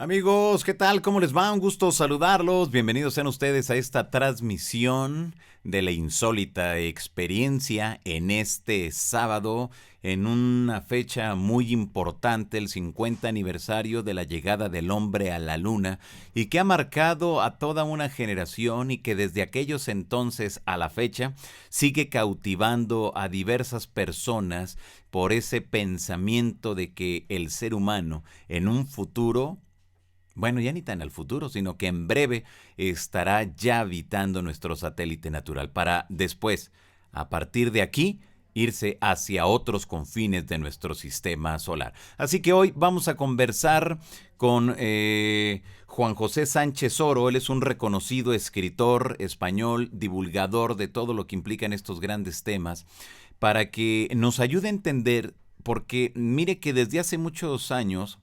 Amigos, ¿qué tal? ¿Cómo les va? Un gusto saludarlos. Bienvenidos sean ustedes a esta transmisión de la insólita experiencia en este sábado, en una fecha muy importante, el 50 aniversario de la llegada del hombre a la luna, y que ha marcado a toda una generación y que desde aquellos entonces a la fecha sigue cautivando a diversas personas por ese pensamiento de que el ser humano en un futuro, bueno, ya ni tan al futuro, sino que en breve estará ya habitando nuestro satélite natural para después, a partir de aquí, irse hacia otros confines de nuestro sistema solar. Así que hoy vamos a conversar con Juan José Sánchez Oro. Él es un reconocido escritor español, divulgador de todo lo que implican estos grandes temas, para que nos ayude a entender, porque mire que desde hace muchos años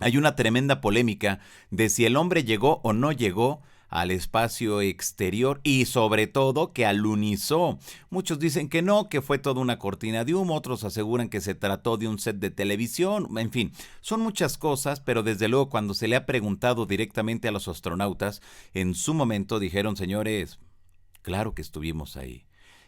hay una tremenda polémica de si el hombre llegó o no llegó al espacio exterior y sobre todo que alunizó. Muchos dicen que no, que fue toda una cortina de humo, otros aseguran que se trató de un set de televisión, en fin, son muchas cosas, pero desde luego cuando se le ha preguntado directamente a los astronautas, en su momento dijeron: señores, claro que estuvimos ahí.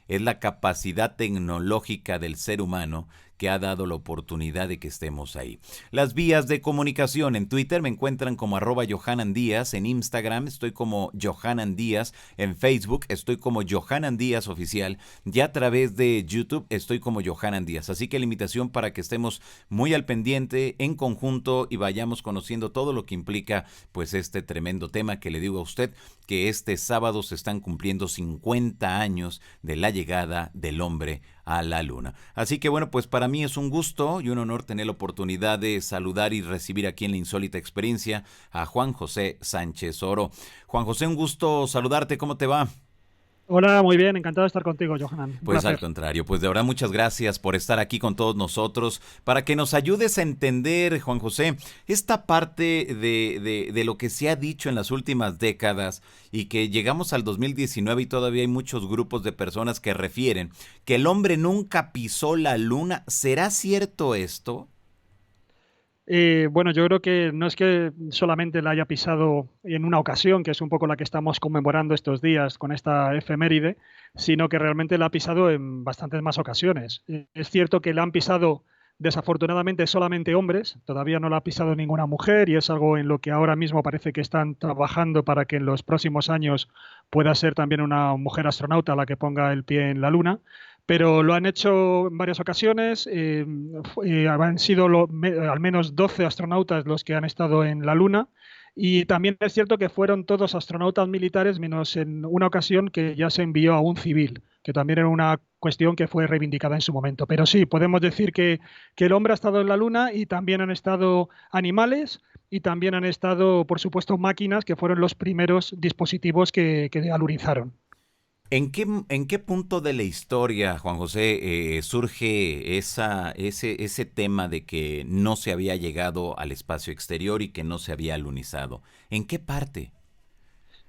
Es la capacidad tecnológica del ser humano que ha dado la oportunidad de que estemos ahí. Las vías de comunicación: en Twitter me encuentran como @JohananDíaz, en Instagram estoy como JohananDíaz, en Facebook estoy como JohananDíaz Oficial y a través de YouTube estoy como JohananDíaz. Así que la invitación para que estemos muy al pendiente en conjunto y vayamos conociendo todo lo que implica pues este tremendo tema que le digo a usted, que este sábado se están cumpliendo 50 años de la llegada del hombre a la luna. Así que bueno, pues para mí es un gusto y un honor tener la oportunidad de saludar y recibir aquí en la insólita experiencia a Juan José Sánchez Oro. Juan José, un gusto saludarte, ¿cómo te va? Hola, muy bien, encantado de estar contigo, Johanan. Un Pues al placer. contrario, pues de verdad muchas gracias por estar aquí con todos nosotros, para que nos ayudes a entender, Juan José, esta parte de lo que se ha dicho en las últimas décadas y que llegamos al 2019 y todavía hay muchos grupos de personas que refieren que el hombre nunca pisó la luna. ¿Será cierto esto? Bueno, yo creo que no es que solamente la haya pisado en una ocasión, que es un poco la que estamos conmemorando estos días con esta efeméride, sino que realmente la ha pisado en bastantes más ocasiones. Es cierto que la han pisado desafortunadamente solamente hombres, todavía no la ha pisado ninguna mujer y es algo en lo que ahora mismo parece que están trabajando para que en los próximos años pueda ser también una mujer astronauta la que ponga el pie en la Luna. Pero lo han hecho en varias ocasiones. Han sido al menos 12 astronautas los que han estado en la Luna. Y también es cierto que fueron todos astronautas militares, menos en una ocasión que ya se envió a un civil, que también era una cuestión que fue reivindicada en su momento. Pero sí, podemos decir que el hombre ha estado en la Luna y también han estado animales y también han estado, por supuesto, máquinas, que fueron los primeros dispositivos que alunizaron. ¿En qué punto de la historia, Juan José, surge ese tema de que no se había llegado al espacio exterior y que no se había alunizado? ¿En qué parte?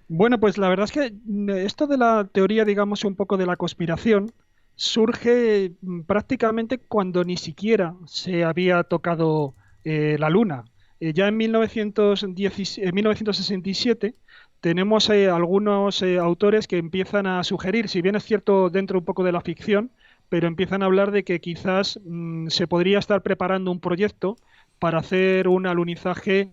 Bueno, pues la verdad es que esto de la teoría, digamos, un poco de la conspiración, surge prácticamente cuando ni siquiera se había tocado la Luna. Ya en 1967 tenemos algunos autores que empiezan a sugerir, si bien es cierto dentro un poco de la ficción, pero empiezan a hablar de que quizás se podría estar preparando un proyecto para hacer un alunizaje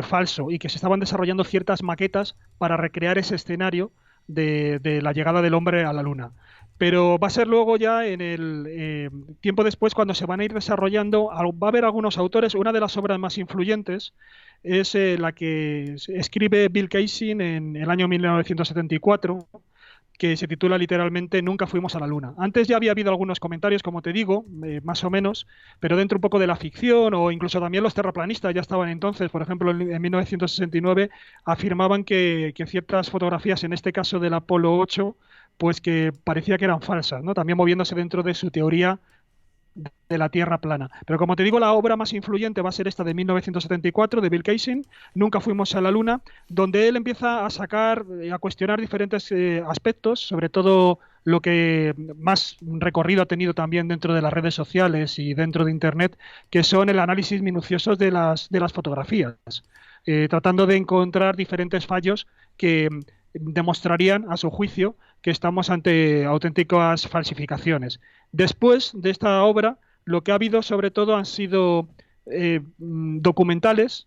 falso y que se estaban desarrollando ciertas maquetas para recrear ese escenario de la llegada del hombre a la Luna. Pero va a ser luego ya en el tiempo después cuando se van a ir desarrollando, va a haber algunos autores, una de las obras más influyentes es la que escribe Bill Kaysing en el año 1974, que se titula literalmente Nunca fuimos a la Luna. Antes ya había habido algunos comentarios, como te digo, más o menos, pero dentro un poco de la ficción o incluso también los terraplanistas ya estaban entonces, por ejemplo, en 1969 afirmaban que ciertas fotografías, en este caso del Apolo 8, pues que parecía que eran falsas, ¿no? También moviéndose dentro de su teoría de la Tierra plana. Pero como te digo, la obra más influyente va a ser esta de 1974 de Bill Kaysing, Nunca fuimos a la Luna, donde él empieza a sacar, a cuestionar diferentes aspectos, sobre todo lo que más recorrido ha tenido también dentro de las redes sociales y dentro de Internet, que son el análisis minucioso de las fotografías, tratando de encontrar diferentes fallos que demostrarían, a su juicio, que estamos ante auténticas falsificaciones. Después de esta obra, lo que ha habido sobre todo han sido documentales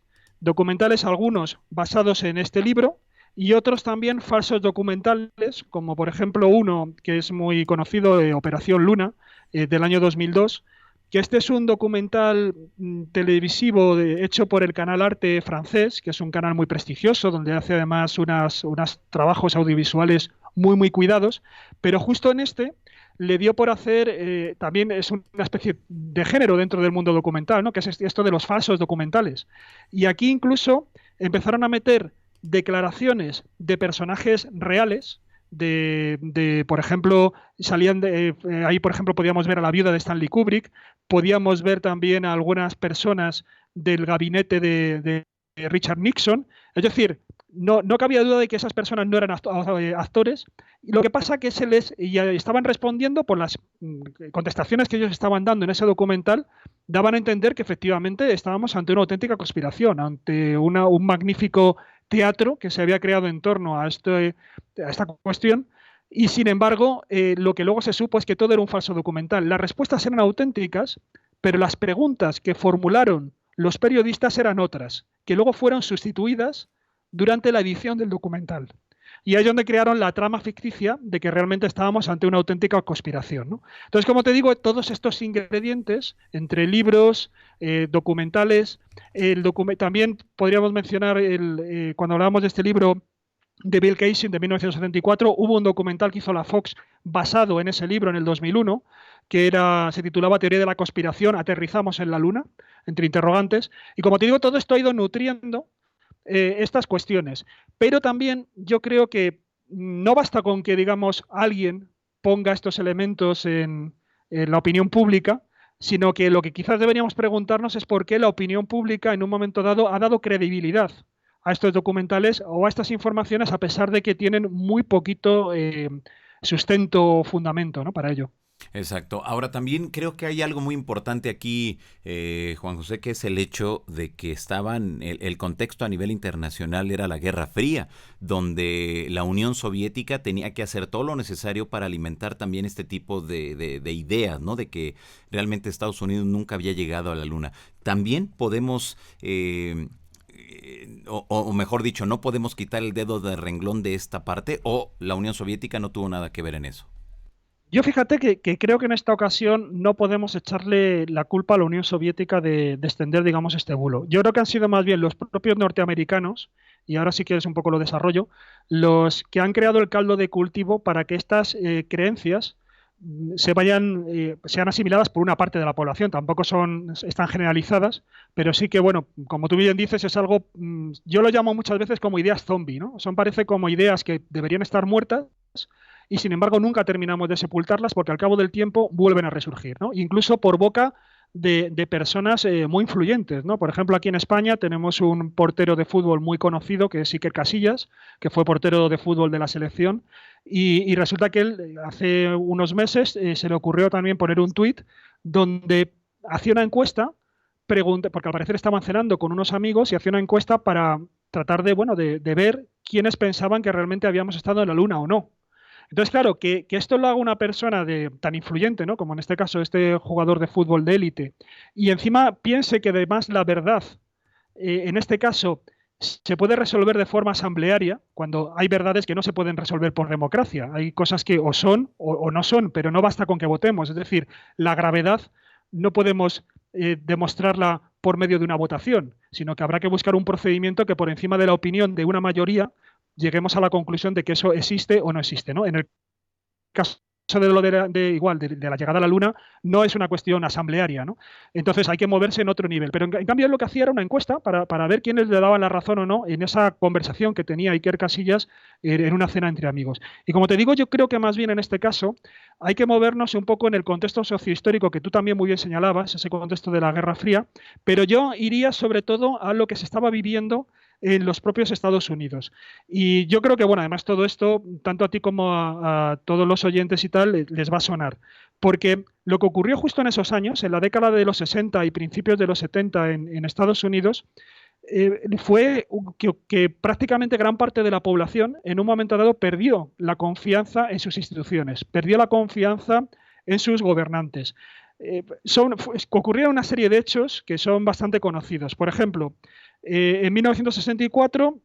algunos basados en este libro y otros también falsos documentales, como por ejemplo uno que es muy conocido, Operación Luna, del año 2002, que este es un documental televisivo hecho por el canal Arte francés, que es un canal muy prestigioso, donde hace además unos trabajos audiovisuales muy cuidados, pero justo en este le dio por hacer, también es una especie de género dentro del mundo documental, ¿no? Que es esto de los falsos documentales. Y aquí incluso empezaron a meter declaraciones de personajes reales, por ejemplo, ahí por ejemplo podíamos ver a la viuda de Stanley Kubrick, podíamos ver también a algunas personas del gabinete de Richard Nixon, es decir, no cabía duda de que esas personas no eran actores. Y lo que pasa es que ya estaban respondiendo por las contestaciones que ellos estaban dando en ese documental, daban a entender que efectivamente estábamos ante una auténtica conspiración, ante un magnífico teatro que se había creado en torno a esta cuestión. Y sin embargo, lo que luego se supo es que todo era un falso documental. Las respuestas eran auténticas, pero las preguntas que formularon los periodistas eran otras, que luego fueron sustituidas durante la edición del documental. Y ahí es donde crearon la trama ficticia de que realmente estábamos ante una auténtica conspiración, ¿no? Entonces, como te digo, todos estos ingredientes, entre libros, documentales, también podríamos mencionar, cuando hablábamos de este libro de Bill Kaysing de 1974, hubo un documental que hizo la Fox basado en ese libro en el 2001, que se titulaba Teoría de la conspiración, aterrizamos en la luna, entre interrogantes. Y como te digo, todo esto ha ido nutriendo estas cuestiones. Pero también yo creo que no basta con que, digamos, alguien ponga estos elementos en la opinión pública, sino que lo que quizás deberíamos preguntarnos es por qué la opinión pública en un momento dado ha dado credibilidad a estos documentales o a estas informaciones, a pesar de que tienen muy poquito sustento o fundamento, ¿no?, para ello. Exacto. Ahora también creo que hay algo muy importante aquí, Juan José, que es el hecho de que el contexto a nivel internacional era la Guerra Fría, donde la Unión Soviética tenía que hacer todo lo necesario para alimentar también este tipo de ideas, ¿no? De que realmente Estados Unidos nunca había llegado a la Luna. También podemos... o mejor dicho, no podemos quitar el dedo del renglón de esta parte, o la Unión Soviética no tuvo nada que ver en eso. Yo fíjate que creo que en esta ocasión no podemos echarle la culpa a la Unión Soviética de extender, digamos, este bulo. Yo creo que han sido más bien los propios norteamericanos, y ahora si quieres un poco lo desarrollo, los que han creado el caldo de cultivo para que estas creencias sean asimiladas por una parte de la población. Tampoco están generalizadas, pero sí que, bueno, como tú bien dices, es algo, yo lo llamo muchas veces como ideas zombie, ¿no? Parece como ideas que deberían estar muertas, y sin embargo nunca terminamos de sepultarlas porque al cabo del tiempo vuelven a resurgir, ¿no? Incluso por boca de personas muy influyentes, ¿no? Por ejemplo, aquí en España tenemos un portero de fútbol muy conocido que es Iker Casillas, que fue portero de fútbol de la selección, y resulta que él hace unos meses se le ocurrió también poner un tuit donde hacía una encuesta, porque al parecer estaban cenando con unos amigos y hacía una encuesta para tratar de ver quiénes pensaban que realmente habíamos estado en la Luna o no. Entonces, claro, que esto lo haga una persona tan influyente, ¿no?, como en este caso este jugador de fútbol de élite, y encima piense que además la verdad, en este caso, se puede resolver de forma asamblearia, cuando hay verdades que no se pueden resolver por democracia. Hay cosas que o son o no son, pero no basta con que votemos. Es decir, la gravedad no podemos demostrarla por medio de una votación, sino que habrá que buscar un procedimiento que por encima de la opinión de una mayoría lleguemos a la conclusión de que eso existe o no existe, ¿no? En el caso de la llegada a la Luna no es una cuestión asamblearia, ¿no? Entonces hay que moverse en otro nivel. Pero en cambio lo que hacía era una encuesta para ver quiénes le daban la razón o no en esa conversación que tenía Iker Casillas en una cena entre amigos. Y como te digo, yo creo que más bien en este caso hay que movernos un poco en el contexto sociohistórico que tú también muy bien señalabas, ese contexto de la Guerra Fría, pero yo iría sobre todo a lo que se estaba viviendo en los propios Estados Unidos. Y yo creo que, bueno, además todo esto, tanto a ti como a todos los oyentes y tal, les va a sonar. Porque lo que ocurrió justo en esos años, en la década de los 60 y principios de los 70 en Estados Unidos, fue que prácticamente gran parte de la población en un momento dado perdió la confianza en sus instituciones, perdió la confianza en sus gobernantes. Ocurrieron una serie de hechos que son bastante conocidos. Por ejemplo, en 1964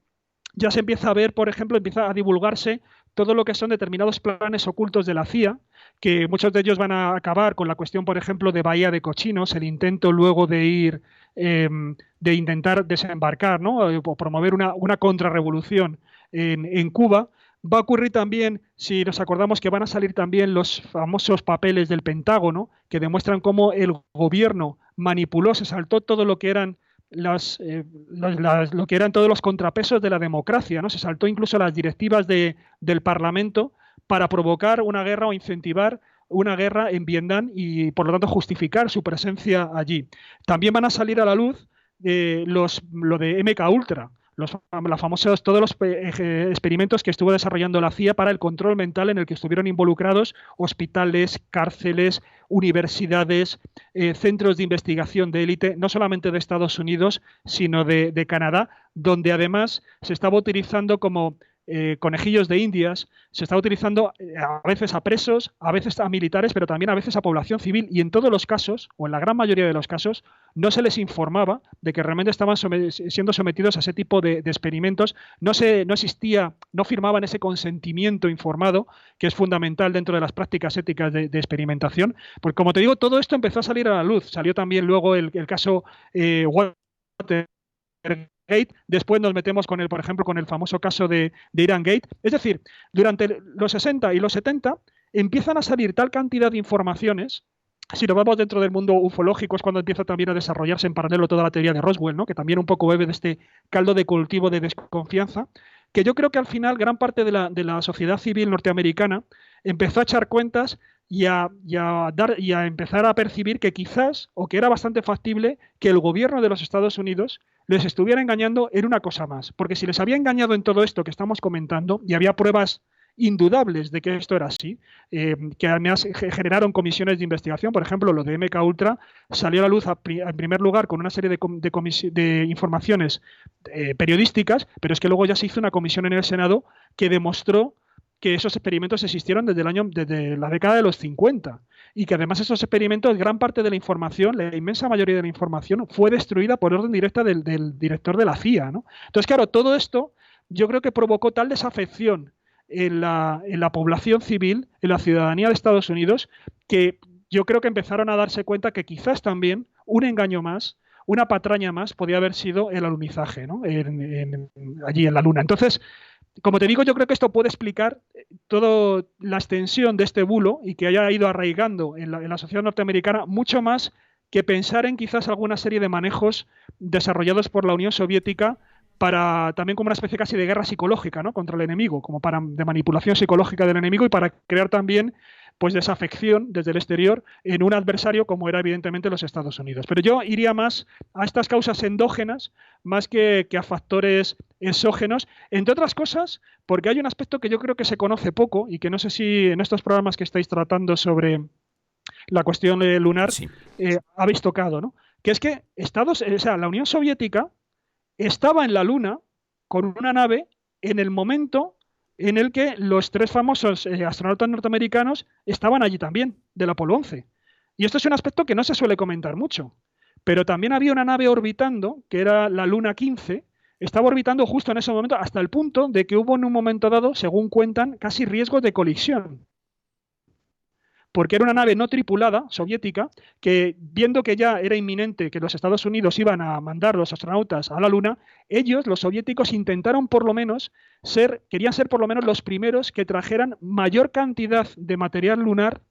ya se empieza a ver, por ejemplo, empieza a divulgarse todo lo que son determinados planes ocultos de la CIA, que muchos de ellos van a acabar con la cuestión, por ejemplo, de Bahía de Cochinos, el intento luego de ir, de intentar desembarcar, ¿no? O promover una contrarrevolución en Cuba. Va a ocurrir también, si nos acordamos, que van a salir también los famosos papeles del Pentágono, que demuestran cómo el gobierno manipuló, se saltó todo lo que eran lo que eran todos los contrapesos de la democracia, ¿no? Se saltó incluso las directivas del Parlamento para provocar una guerra o incentivar una guerra en Vietnam y, por lo tanto, justificar su presencia allí. También van a salir a la luz lo de MK Ultra, los famosos, todos los experimentos que estuvo desarrollando la CIA para el control mental, en el que estuvieron involucrados hospitales, cárceles, universidades, centros de investigación de élite, no solamente de Estados Unidos, sino de Canadá, donde además se estaba utilizando como conejillos de indias, se está utilizando a veces a presos, a veces a militares, pero también a veces a población civil, y en todos los casos, o en la gran mayoría de los casos, no se les informaba de que realmente estaban siendo sometidos a ese tipo de experimentos, no existía, no firmaban ese consentimiento informado, que es fundamental dentro de las prácticas éticas de experimentación, porque como te digo, todo esto empezó a salir a la luz, salió también luego el caso Watergate. Después nos metemos con por ejemplo, con el famoso caso de Irán Gate. Es decir, durante los 60 y los 70 empiezan a salir tal cantidad de informaciones. Si nos vamos dentro del mundo ufológico, es cuando empieza también a desarrollarse en paralelo toda la teoría de Roswell, ¿no? Que también un poco bebe de este caldo de cultivo de desconfianza, que yo creo que al final gran parte de la sociedad civil norteamericana empezó a echar cuentas y a empezar a percibir que quizás, o que era bastante factible, que el gobierno de los Estados Unidos les estuviera engañando en una cosa más. Porque si les había engañado en todo esto que estamos comentando, y había pruebas indudables de que esto era así, que además generaron comisiones de investigación, por ejemplo, lo de MK Ultra salió a la luz en primer lugar con una serie de informaciones periodísticas, pero es que luego ya se hizo una comisión en el Senado que demostró que esos experimentos existieron desde la década de los 50 y que además esos experimentos, gran parte de la información, la inmensa mayoría de la información, fue destruida por orden directa del director de la CIA, ¿no? Entonces, claro, todo esto yo creo que provocó tal desafección en la población civil, en la ciudadanía de Estados Unidos, que yo creo que empezaron a darse cuenta que quizás también un engaño más, una patraña más, podía haber sido el alunizaje, ¿no? Allí en la Luna. Entonces, como te digo, yo creo que esto puede explicar toda la extensión de este bulo y que haya ido arraigando en la sociedad norteamericana mucho más que pensar en quizás alguna serie de manejos desarrollados por la Unión Soviética para también como una especie casi de guerra psicológica, ¿no? Contra el enemigo, como de manipulación psicológica del enemigo y para crear también pues desafección desde el exterior en un adversario como era evidentemente los Estados Unidos. Pero yo iría más a estas causas endógenas más que a factores exógenos, entre otras cosas porque hay un aspecto que yo creo que se conoce poco y que no sé si en estos programas que estáis tratando sobre la cuestión lunar Sí. habéis tocado, ¿no? Que es que la Unión Soviética estaba en la Luna con una nave en el momento en el que los tres famosos astronautas norteamericanos estaban allí también, del Apolo 11. Y esto es un aspecto que no se suele comentar mucho. Pero también había una nave orbitando, que era la Luna 15, estaba orbitando justo en ese momento, hasta el punto de que hubo en un momento dado, según cuentan, casi riesgos de colisión. Porque era una nave no tripulada, soviética, que viendo que ya era inminente que los Estados Unidos iban a mandar los astronautas a la Luna, ellos, los soviéticos, intentaron querían ser por lo menos los primeros que trajeran mayor cantidad de material lunar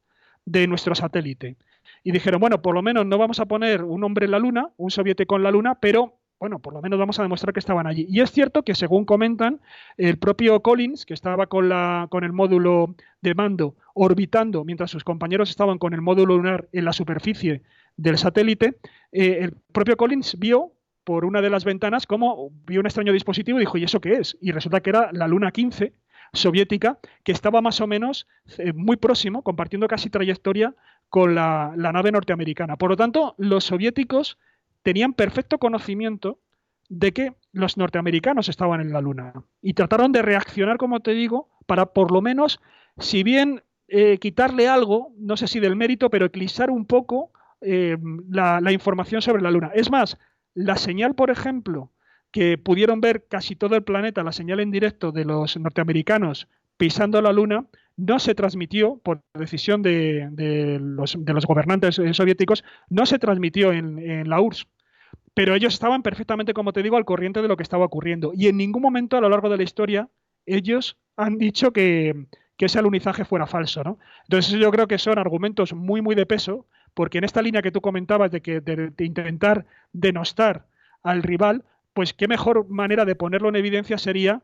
de nuestro satélite. Y dijeron, bueno, por lo menos no vamos a poner un hombre en la Luna, un soviético en la Luna, pero bueno, por lo menos vamos a demostrar que estaban allí. Y es cierto que, según comentan, el propio Collins, que estaba con el módulo de mando orbitando, mientras sus compañeros estaban con el módulo lunar en la superficie del satélite, el propio Collins vio por una de las ventanas cómo vio un extraño dispositivo y dijo, ¿y eso qué es? Y resulta que era la Luna 15 soviética, que estaba más o menos muy próximo, compartiendo casi trayectoria con la nave norteamericana. Por lo tanto, los soviéticos tenían perfecto conocimiento de que los norteamericanos estaban en la Luna y trataron de reaccionar, como te digo, para por lo menos, si bien quitarle algo, no sé si del mérito, pero eclipsar un poco la información sobre la Luna. Es más, la señal, por ejemplo, que pudieron ver casi todo el planeta, la señal en directo de los norteamericanos pisando la Luna, no se transmitió, por decisión de los gobernantes soviéticos, no se transmitió en la URSS. Pero ellos estaban perfectamente, como te digo, al corriente de lo que estaba ocurriendo. Y en ningún momento a lo largo de la historia ellos han dicho que ese alunizaje fuera falso, ¿no? Entonces yo creo que son argumentos muy, muy de peso, porque en esta línea que tú comentabas de intentar denostar al rival, pues qué mejor manera de ponerlo en evidencia sería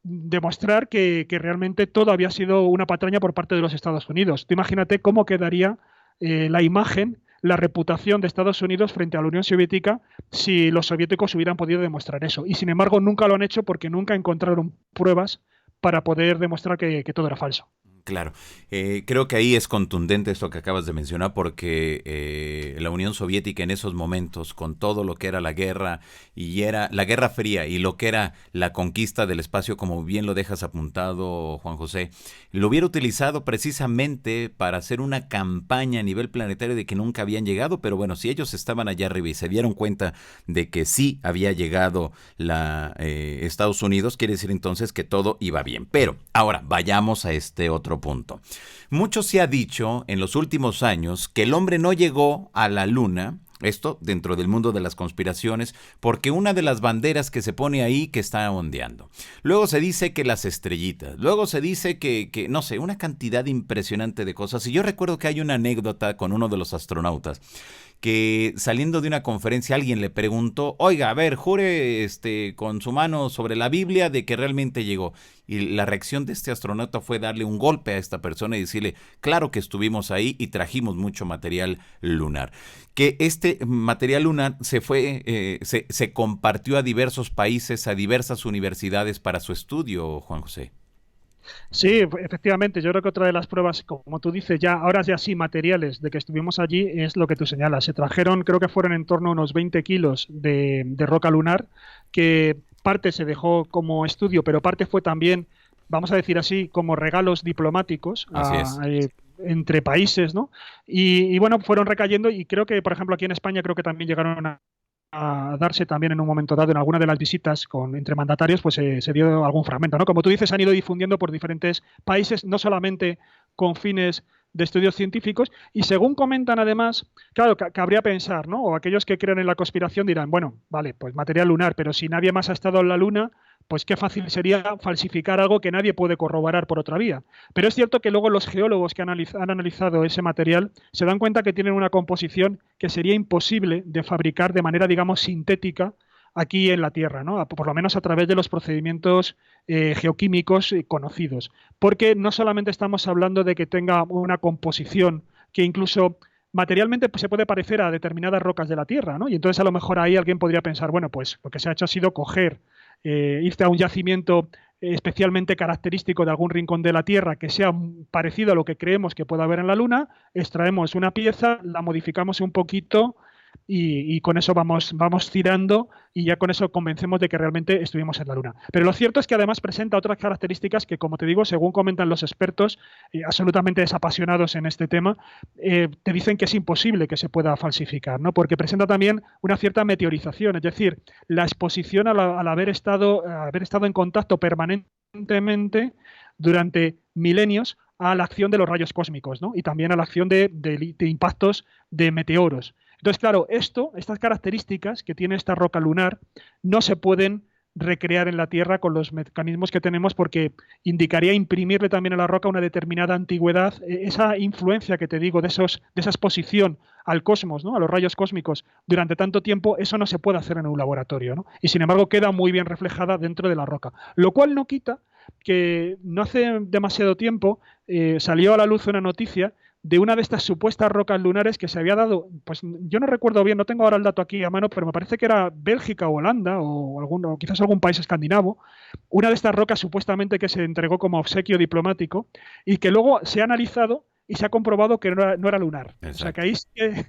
demostrar que realmente todo había sido una patraña por parte de los Estados Unidos. Tú imagínate cómo quedaría la imagen, la reputación de Estados Unidos frente a la Unión Soviética si los soviéticos hubieran podido demostrar eso. Y sin embargo nunca lo han hecho porque nunca encontraron pruebas para poder demostrar que todo era falso. Claro, creo que ahí es contundente esto que acabas de mencionar porque la Unión Soviética en esos momentos, con todo lo que era la guerra y era la Guerra Fría y lo que era la conquista del espacio, como bien lo dejas apuntado, Juan José, lo hubiera utilizado precisamente para hacer una campaña a nivel planetario de que nunca habían llegado, pero bueno, si ellos estaban allá arriba y se dieron cuenta de que sí había llegado Estados Unidos, quiere decir entonces que todo iba bien. Pero ahora vayamos a este otro punto. Mucho se ha dicho en los últimos años que el hombre no llegó a la luna, esto dentro del mundo de las conspiraciones, porque una de las banderas que se pone ahí que está ondeando. Luego se dice que las estrellitas, luego se dice que no sé, una cantidad impresionante de cosas. Y yo recuerdo que hay una anécdota con uno de los astronautas que saliendo de una conferencia alguien le preguntó, oiga, a ver, jure con su mano sobre la Biblia de que realmente llegó. Y la reacción de este astronauta fue darle un golpe a esta persona y decirle, claro que estuvimos ahí y trajimos mucho material lunar. Que este material lunar se compartió a diversos países, a diversas universidades para su estudio, Juan José. Sí, efectivamente, yo creo que otra de las pruebas, como tú dices, ya ahora ya sí materiales de que estuvimos allí es lo que tú señalas. Se trajeron, creo que fueron en torno a unos 20 kilos de roca lunar, que parte se dejó como estudio, pero parte fue también, vamos a decir así, como regalos diplomáticos Así es. entre países, ¿no? Y bueno, fueron recayendo y creo que, por ejemplo, aquí en España creo que también llegaron a darse también en un momento dado en alguna de las visitas entre mandatarios, pues se dio algún fragmento, ¿no? Como tú dices, han ido difundiendo por diferentes países, no solamente con fines de estudios científicos, y según comentan además, claro, cabría pensar, ¿no? O aquellos que creen en la conspiración dirán, bueno, vale, pues material lunar, pero si nadie más ha estado en la Luna, pues qué fácil sería falsificar algo que nadie puede corroborar por otra vía. Pero es cierto que luego los geólogos que han analizado ese material se dan cuenta que tienen una composición que sería imposible de fabricar de manera, digamos, sintética aquí en la Tierra, ¿no? Por lo menos a través de los procedimientos geoquímicos conocidos. Porque no solamente estamos hablando de que tenga una composición que incluso materialmente pues, se puede parecer a determinadas rocas de la Tierra, ¿no? Y entonces a lo mejor ahí alguien podría pensar, bueno, pues lo que se ha hecho ha sido coger, irte a un yacimiento especialmente característico de algún rincón de la Tierra que sea parecido a lo que creemos que puede haber en la Luna, extraemos una pieza, la modificamos un poquito y con eso vamos tirando y ya con eso convencemos de que realmente estuvimos en la Luna. Pero lo cierto es que además presenta otras características que, como te digo, según comentan los expertos, absolutamente desapasionados en este tema, te dicen que es imposible que se pueda falsificar, ¿no? Porque presenta también una cierta meteorización, es decir, la exposición al haber estado en contacto permanentemente durante milenios a la acción de los rayos cósmicos, ¿no? Y también a la acción de impactos de meteoros. Entonces, claro, estas características que tiene esta roca lunar no se pueden recrear en la Tierra con los mecanismos que tenemos porque indicaría imprimirle también a la roca una determinada antigüedad, esa influencia que te digo de esa exposición al cosmos, ¿no? A los rayos cósmicos durante tanto tiempo, eso no se puede hacer en un laboratorio, ¿no? Y sin embargo queda muy bien reflejada dentro de la roca, lo cual no quita que no hace demasiado tiempo salió a la luz una noticia de una de estas supuestas rocas lunares que se había dado, pues yo no recuerdo bien, no tengo ahora el dato aquí a mano, pero me parece que era Bélgica o Holanda o quizás algún país escandinavo, una de estas rocas supuestamente que se entregó como obsequio diplomático y que luego se ha analizado y se ha comprobado que no era lunar. Exacto. O sea que ahí sí que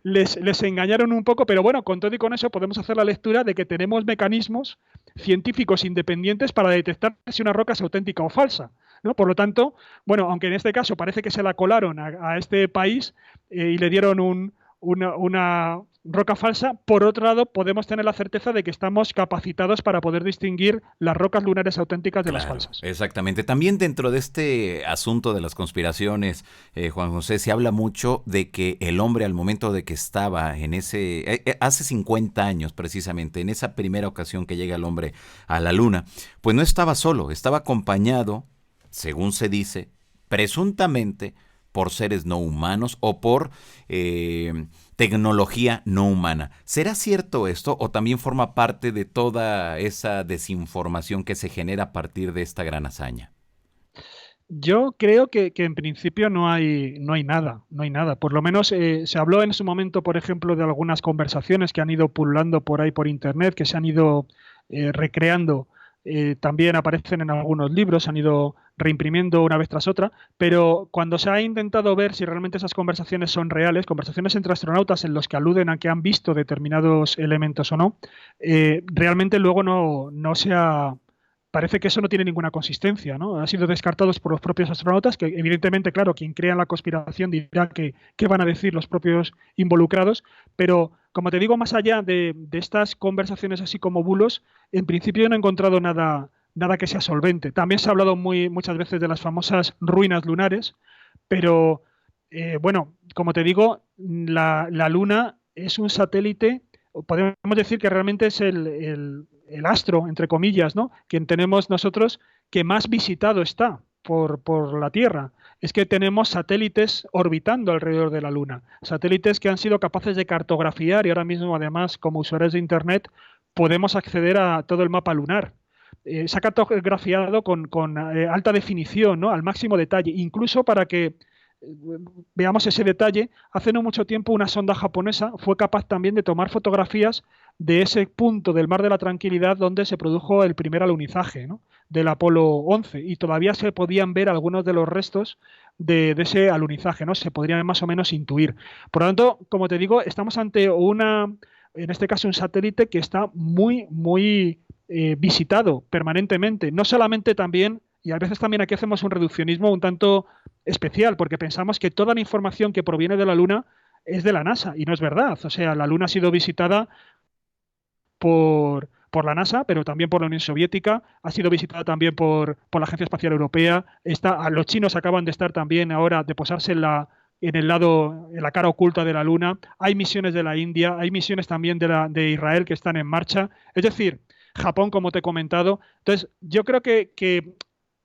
les engañaron un poco, pero bueno, con todo y con eso podemos hacer la lectura de que tenemos mecanismos científicos independientes para detectar si una roca es auténtica o falsa, ¿no? Por lo tanto, bueno, aunque en este caso parece que se la colaron a este país y le dieron una roca falsa, por otro lado podemos tener la certeza de que estamos capacitados para poder distinguir las rocas lunares auténticas de las Claro, falsas. exactamente. También dentro de este asunto de las conspiraciones, Juan José, se habla mucho de que el hombre al momento de que estaba en hace 50 años precisamente, en esa primera ocasión que llega el hombre a la luna, pues no estaba solo, estaba acompañado, según se dice, presuntamente por seres no humanos o por tecnología no humana. ¿Será cierto esto o también forma parte de toda esa desinformación que se genera a partir de esta gran hazaña? Yo creo que en principio no hay nada, no hay nada. Por lo menos se habló en su momento, por ejemplo, de algunas conversaciones que han ido pululando por ahí por internet, que se han ido recreando, también aparecen en algunos libros, se han ido reimprimiendo una vez tras otra, pero cuando se ha intentado ver si realmente esas conversaciones son reales, conversaciones entre astronautas en los que aluden a que han visto determinados elementos o no, realmente luego no se ha parece que eso no tiene ninguna consistencia, ¿no? Ha sido descartados por los propios astronautas, que evidentemente, claro, quien crea en la conspiración dirá que qué van a decir los propios involucrados, pero como te digo, más allá de estas conversaciones así como bulos, en principio no he encontrado nada que sea solvente. También se ha hablado muchas veces de las famosas ruinas lunares, pero bueno, como te digo, la Luna es un satélite, o podemos decir que realmente es el astro, entre comillas, ¿no? Que tenemos nosotros que más visitado está por la Tierra. Es que tenemos satélites orbitando alrededor de la Luna, satélites que han sido capaces de cartografiar y ahora mismo, además, como usuarios de Internet, podemos acceder a todo el mapa lunar. Se ha cartografiado con alta definición, ¿no? Al máximo detalle, incluso para que veamos ese detalle, hace no mucho tiempo una sonda japonesa fue capaz también de tomar fotografías de ese punto del Mar de la Tranquilidad donde se produjo el primer alunizaje, ¿no? Del Apolo 11 y todavía se podían ver algunos de los restos de ese alunizaje, ¿no? Se podrían más o menos intuir. Por lo tanto, como te digo, estamos ante en este caso un satélite que está muy visitado permanentemente, no solamente también, y a veces también aquí hacemos un reduccionismo un tanto especial, porque pensamos que toda la información que proviene de la Luna es de la NASA, y no es verdad. O sea, la Luna ha sido visitada por la NASA, pero también por la Unión Soviética, ha sido visitada también por la Agencia Espacial Europea, los chinos acaban de estar también ahora, de posarse en la cara oculta de la Luna, hay misiones de la India, hay misiones también de Israel que están en marcha, es decir, Japón, como te he comentado. Entonces, yo creo que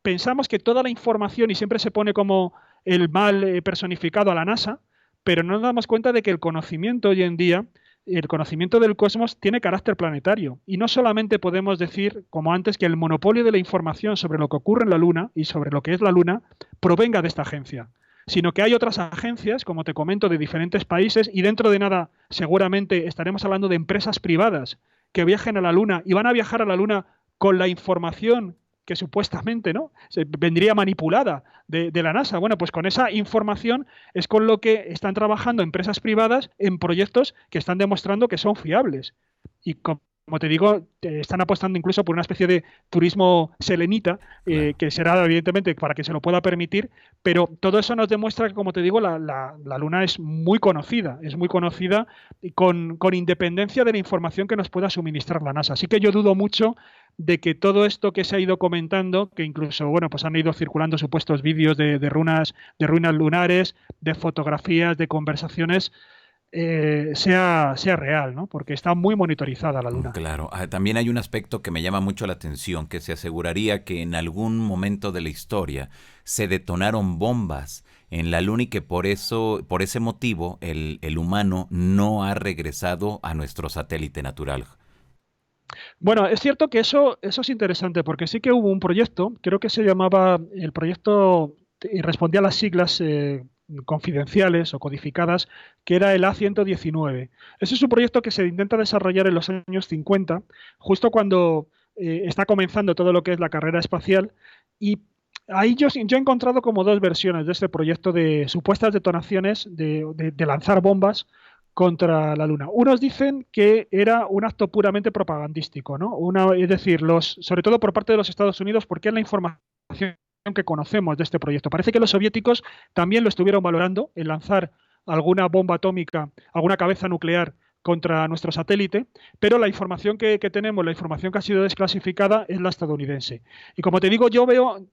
pensamos que toda la información, y siempre se pone como el mal personificado a la NASA, pero no nos damos cuenta de que el conocimiento hoy en día, el conocimiento del cosmos tiene carácter planetario. Y no solamente podemos decir, como antes, que el monopolio de la información sobre lo que ocurre en la Luna y sobre lo que es la Luna provenga de esta agencia, sino que hay otras agencias, como te comento, de diferentes países, y dentro de nada seguramente estaremos hablando de empresas privadas que viajen a la Luna y van a viajar a la Luna con la información que supuestamente no vendría manipulada de la NASA. Bueno, pues con esa información es con lo que están trabajando empresas privadas en proyectos que están demostrando que son fiables. Y como te digo, están apostando incluso por una especie de turismo selenita, Claro. que será evidentemente para que se lo pueda permitir, pero todo eso nos demuestra que, como te digo, la Luna es muy conocida y con independencia de la información que nos pueda suministrar la NASA. Así que yo dudo mucho de que todo esto que se ha ido comentando, que incluso, bueno, pues han ido circulando supuestos vídeos de ruinas lunares, de fotografías, de conversaciones, sea real, ¿no? Porque está muy monitorizada la Luna. Claro, también hay un aspecto que me llama mucho la atención, que se aseguraría que en algún momento de la historia se detonaron bombas en la Luna y que por ese motivo, el humano no ha regresado a nuestro satélite natural. Bueno, es cierto que eso es interesante, porque sí que hubo un proyecto, creo que se llamaba el proyecto, y respondía a las siglas confidenciales o codificadas, que era el A119. Ese es un proyecto que se intenta desarrollar en los años 50, justo cuando está comenzando todo lo que es la carrera espacial, y ahí yo he encontrado como dos versiones de este proyecto de supuestas detonaciones de lanzar bombas contra la Luna. Unos dicen que era un acto puramente propagandístico, ¿no? Es decir, sobre todo por parte de los Estados Unidos, porque es la información que conocemos de este proyecto. Parece que los soviéticos también lo estuvieron valorando en lanzar alguna bomba atómica, alguna cabeza nuclear contra nuestro satélite, pero la información que tenemos, la información que ha sido desclasificada es la estadounidense. Y como te digo, yo veo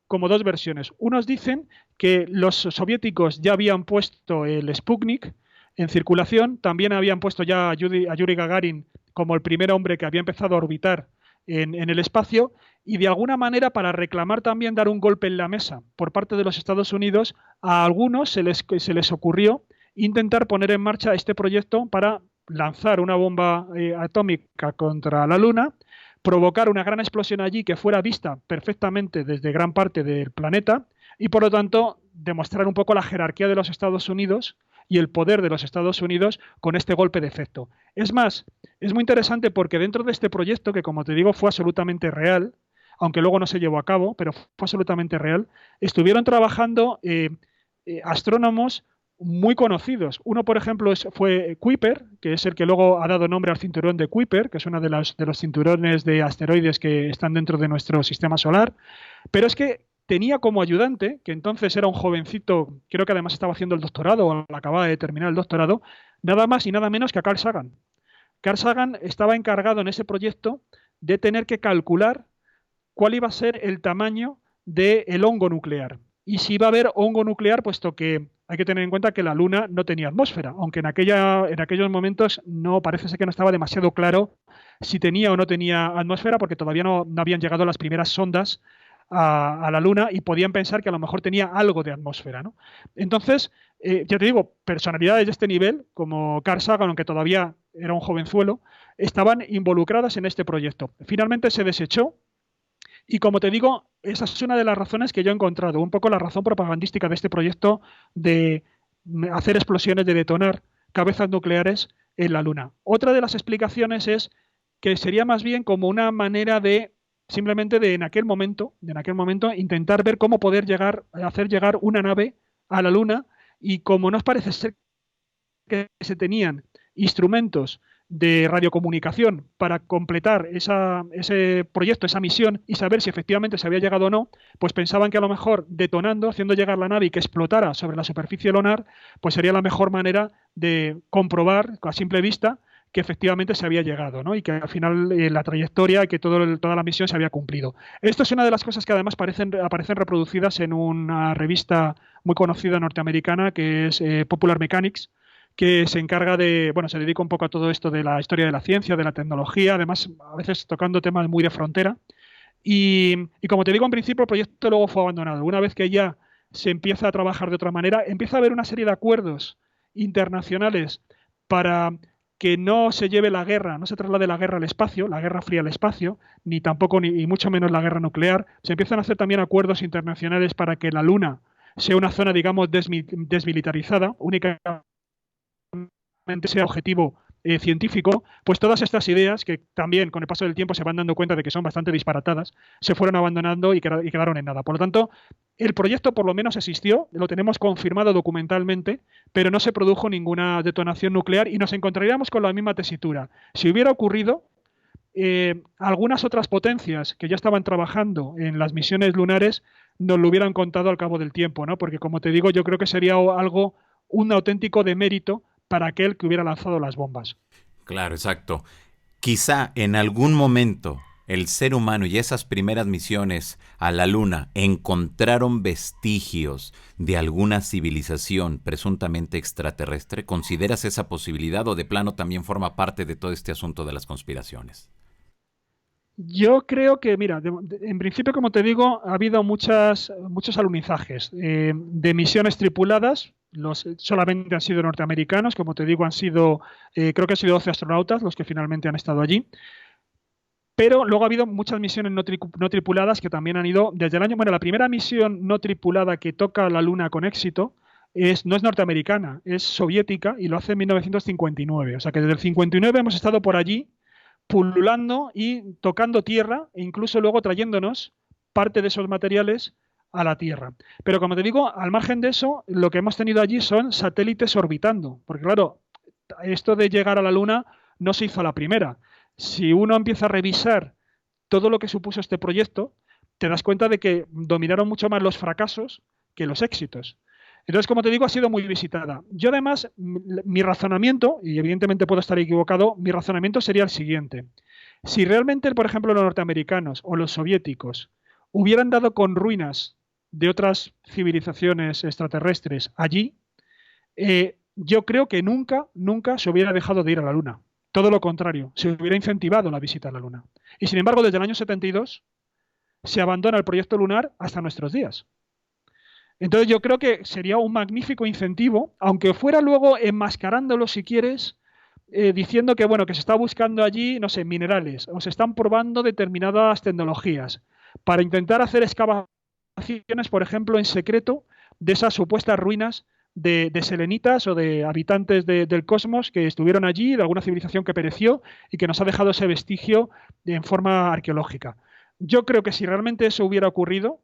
como dos versiones. Unos dicen que los soviéticos ya habían puesto el Sputnik en circulación, también habían puesto ya a Yuri Gagarin como el primer hombre que había empezado a orbitar en el espacio, y de alguna manera, para reclamar también dar un golpe en la mesa por parte de los Estados Unidos, a algunos se les ocurrió intentar poner en marcha este proyecto para lanzar una bomba atómica contra la Luna, provocar una gran explosión allí que fuera vista perfectamente desde gran parte del planeta y, por lo tanto, demostrar un poco la jerarquía de los Estados Unidos y el poder de los Estados Unidos con este golpe de efecto. Es más, es muy interesante porque dentro de este proyecto, que como te digo fue absolutamente real, aunque luego no se llevó a cabo, pero fue absolutamente real, estuvieron trabajando astrónomos muy conocidos. Uno, por ejemplo, fue Kuiper, que es el que luego ha dado nombre al cinturón de Kuiper, que es uno de los cinturones de asteroides que están dentro de nuestro sistema solar. Pero es que tenía como ayudante, que entonces era un jovencito, creo que además estaba haciendo el doctorado o acababa de terminar el doctorado, nada más y nada menos que a Carl Sagan. Carl Sagan estaba encargado en ese proyecto de tener que calcular cuál iba a ser el tamaño del hongo nuclear. Y si iba a haber hongo nuclear, puesto que hay que tener en cuenta que la Luna no tenía atmósfera, aunque en aquellos momentos no parece ser que no estaba demasiado claro si tenía o no tenía atmósfera, porque todavía no habían llegado las primeras sondas a la Luna y podían pensar que a lo mejor tenía algo de atmósfera, ¿no? Entonces, ya te digo, personalidades de este nivel, como Carl Sagan, aunque todavía era un jovenzuelo, estaban involucradas en este proyecto. Finalmente se desechó. Y como te digo, esa es una de las razones que yo he encontrado, un poco la razón propagandística de este proyecto de hacer explosiones, de detonar cabezas nucleares en la Luna. Otra de las explicaciones es que sería más bien como una manera de simplemente en aquel momento, intentar ver cómo poder hacer llegar una nave a la Luna, y como nos parece ser que se tenían instrumentos de radiocomunicación para completar ese proyecto, esa misión, y saber si efectivamente se había llegado o no, pues pensaban que a lo mejor detonando, haciendo llegar la nave y que explotara sobre la superficie lunar, pues sería la mejor manera de comprobar a simple vista que efectivamente se había llegado, ¿no? Y que al final la trayectoria y que toda la misión se había cumplido. Esto es una de las cosas que además aparecen reproducidas en una revista muy conocida norteamericana que es Popular Mechanics, que se encarga se dedica un poco a todo esto de la historia de la ciencia, de la tecnología, además a veces tocando temas muy de frontera. Y como te digo, en principio el proyecto luego fue abandonado. Una vez que ya se empieza a trabajar de otra manera, empieza a haber una serie de acuerdos internacionales para que no se lleve la guerra, no se traslade la guerra al espacio, la guerra fría al espacio, ni tampoco, ni mucho menos la guerra nuclear. Se empiezan a hacer también acuerdos internacionales para que la Luna sea una zona, digamos, desmilitarizada, únicamente sea objetivo científico. Pues todas estas ideas, que también con el paso del tiempo se van dando cuenta de que son bastante disparatadas, se fueron abandonando y quedaron en nada. Por lo tanto, el proyecto por lo menos existió, lo tenemos confirmado documentalmente, pero no se produjo ninguna detonación nuclear y nos encontraríamos con la misma tesitura. Si hubiera ocurrido, algunas otras potencias que ya estaban trabajando en las misiones lunares nos lo hubieran contado al cabo del tiempo, ¿no? Porque, como te digo, yo creo que sería un auténtico demérito para aquel que hubiera lanzado las bombas. Claro, exacto. Quizá en algún momento el ser humano y esas primeras misiones a la Luna encontraron vestigios de alguna civilización presuntamente extraterrestre. ¿Consideras esa posibilidad o de plano también forma parte de todo este asunto de las conspiraciones? Yo creo que, mira, en principio, como te digo, ha habido muchos alunizajes de misiones tripuladas. Solamente han sido norteamericanos, como te digo, creo que han sido 12 astronautas los que finalmente han estado allí. Pero luego ha habido muchas misiones no tripuladas que también han ido desde el año. Bueno, la primera misión no tripulada que toca la Luna con éxito no es norteamericana, es soviética y lo hace en 1959. O sea que desde el 59 hemos estado por allí pululando y tocando tierra e incluso luego trayéndonos parte de esos materiales a la Tierra. Pero como te digo, al margen de eso, lo que hemos tenido allí son satélites orbitando, porque claro, esto de llegar a la Luna no se hizo a la primera. Si uno empieza a revisar todo lo que supuso este proyecto, te das cuenta de que dominaron mucho más los fracasos que los éxitos. Entonces, como te digo, ha sido muy visitada. Yo además, mi razonamiento, y evidentemente puedo estar equivocado, mi razonamiento sería el siguiente. Si realmente, por ejemplo, los norteamericanos o los soviéticos hubieran dado con ruinas de otras civilizaciones extraterrestres allí, yo creo que nunca se hubiera dejado de ir a la Luna. Todo lo contrario, se hubiera incentivado la visita a la Luna. Y sin embargo, desde el año 72 se abandona el proyecto lunar hasta nuestros días. Entonces yo creo que sería un magnífico incentivo, aunque fuera luego enmascarándolo, si quieres, diciendo que bueno, que se está buscando allí, no sé, minerales, o se están probando determinadas tecnologías, para intentar hacer excavaciones, por ejemplo, en secreto, de esas supuestas ruinas de selenitas o de habitantes del cosmos que estuvieron allí, de alguna civilización que pereció y que nos ha dejado ese vestigio en forma arqueológica. Yo creo que si realmente eso hubiera ocurrido,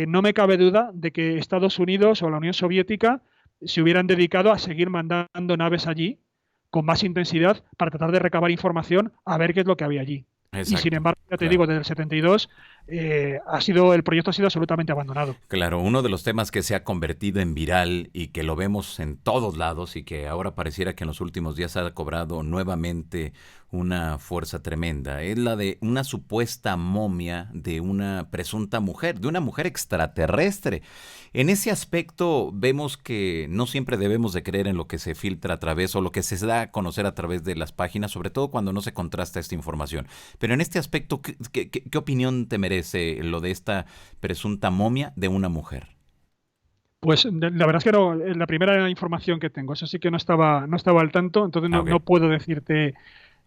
no me cabe duda de que Estados Unidos o la Unión Soviética se hubieran dedicado a seguir mandando naves allí con más intensidad para tratar de recabar información a ver qué es lo que había allí. Y sin Exacto, embargo, ya te claro. digo, desde el 72 el proyecto ha sido absolutamente abandonado. Claro, uno de los temas que se ha convertido en viral y que lo vemos en todos lados y que ahora pareciera que en los últimos días ha cobrado nuevamente una fuerza tremenda es la de una supuesta momia de una presunta mujer, de una mujer extraterrestre. En ese aspecto vemos que no siempre debemos de creer en lo que se filtra a través o lo que se da a conocer a través de las páginas, sobre todo cuando no se contrasta esta información. Pero en este aspecto, ¿qué opinión te merece lo de esta presunta momia de una mujer? Pues la verdad es que no, es la primera información que tengo, eso sí que no estaba al tanto, entonces Ah, no, ok. no puedo decirte